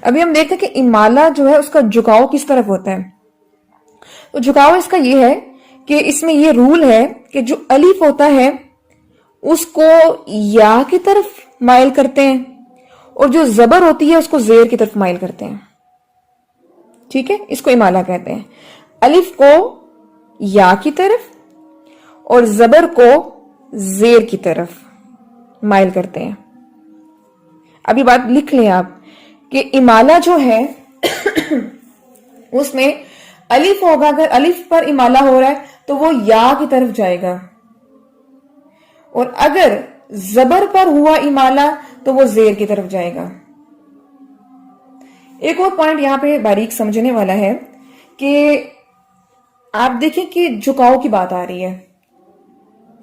S2: ابھی ہم دیکھتے ہیں کہ امالہ جو ہے اس کا جھکاؤ کس طرف ہوتا ہے۔ تو جھکاؤ اس کا یہ ہے کہ اس میں یہ رول ہے کہ جو الف ہوتا ہے اس کو یا کی طرف مائل کرتے ہیں، اور جو زبر ہوتی ہے اس کو زیر کی طرف مائل کرتے ہیں، ٹھیک ہے؟ اس کو امالہ کہتے ہیں۔ الف کو یا کی طرف اور زبر کو زیر کی طرف مائل کرتے ہیں۔ ابھی بات لکھ لیں آپ کہ امالہ جو ہے اس میں الف ہوگا، اگر الف پر امالہ ہو رہا ہے تو وہ یا کی طرف جائے گا، اور اگر زبر پر ہوا امالہ تو وہ زیر کی طرف جائے گا۔ ایک اور پوائنٹ یہاں پہ باریک سمجھنے والا ہے کہ آپ دیکھیں کہ جھکاؤ کی بات آ رہی ہے،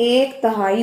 S3: 1/3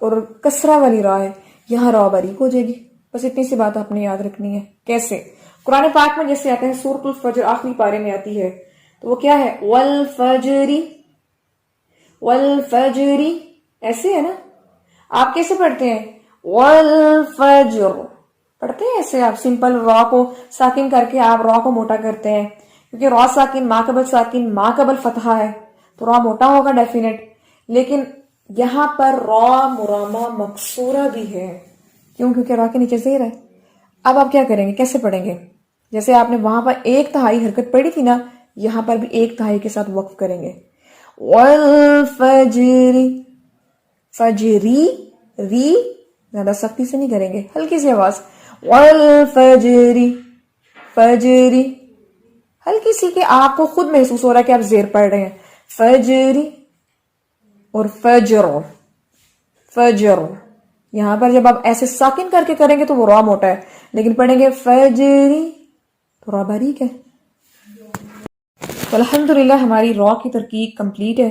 S3: اور کسرہ والی را ہے، یہاں را باریک ہو جائے گی. بس اتنی سی بات آپ نے یاد رکھنی ہے. کیسے؟ قرآن پاک میں جیسے آتے ہیں سورۃ الفجر آخری پارے میں آتی ہے تو وہ کیا ہے؟ والفجری، والفجری ایسے ہے نا. آپ کیسے پڑھتے ہیں؟ والفجر پڑھتے ہیں ایسے. آپ سمپل را کو ساکن کر کے آپ را کو موٹا کرتے ہیں کیونکہ را ساکن ما قبل فتحہ ہے تو را موٹا ہوگا ڈیفینیٹ. لیکن یہاں پر را مرامہ مکسورہ بھی ہے. کیوں؟ کیونکہ را کے نیچے زیر ہے. اب آپ کیا کریں گے؟ کیسے پڑھیں گے؟ جیسے آپ نے وہاں پر 1/3 حرکت پڑھی تھی نا، یہاں پر بھی 1/3 کے ساتھ وقف کریں گے. والفجری، فجری، ری زیادہ سختی سے نہیں کریں گے، ہلکی سی آواز. والفجری، فجری ہلکی سی کہ آپ کو خود محسوس ہو رہا ہے کہ آپ زیر پڑھ رہے ہیں. فجری اور فجر، فجر. یہاں پر جب آپ ایسے ساکن کر کے کریں گے تو وہ را موٹا ہے، لیکن پڑھیں گے فجری تو را باریک ہے. الحمدللہ ہماری را کی ترکیب کمپلیٹ ہے.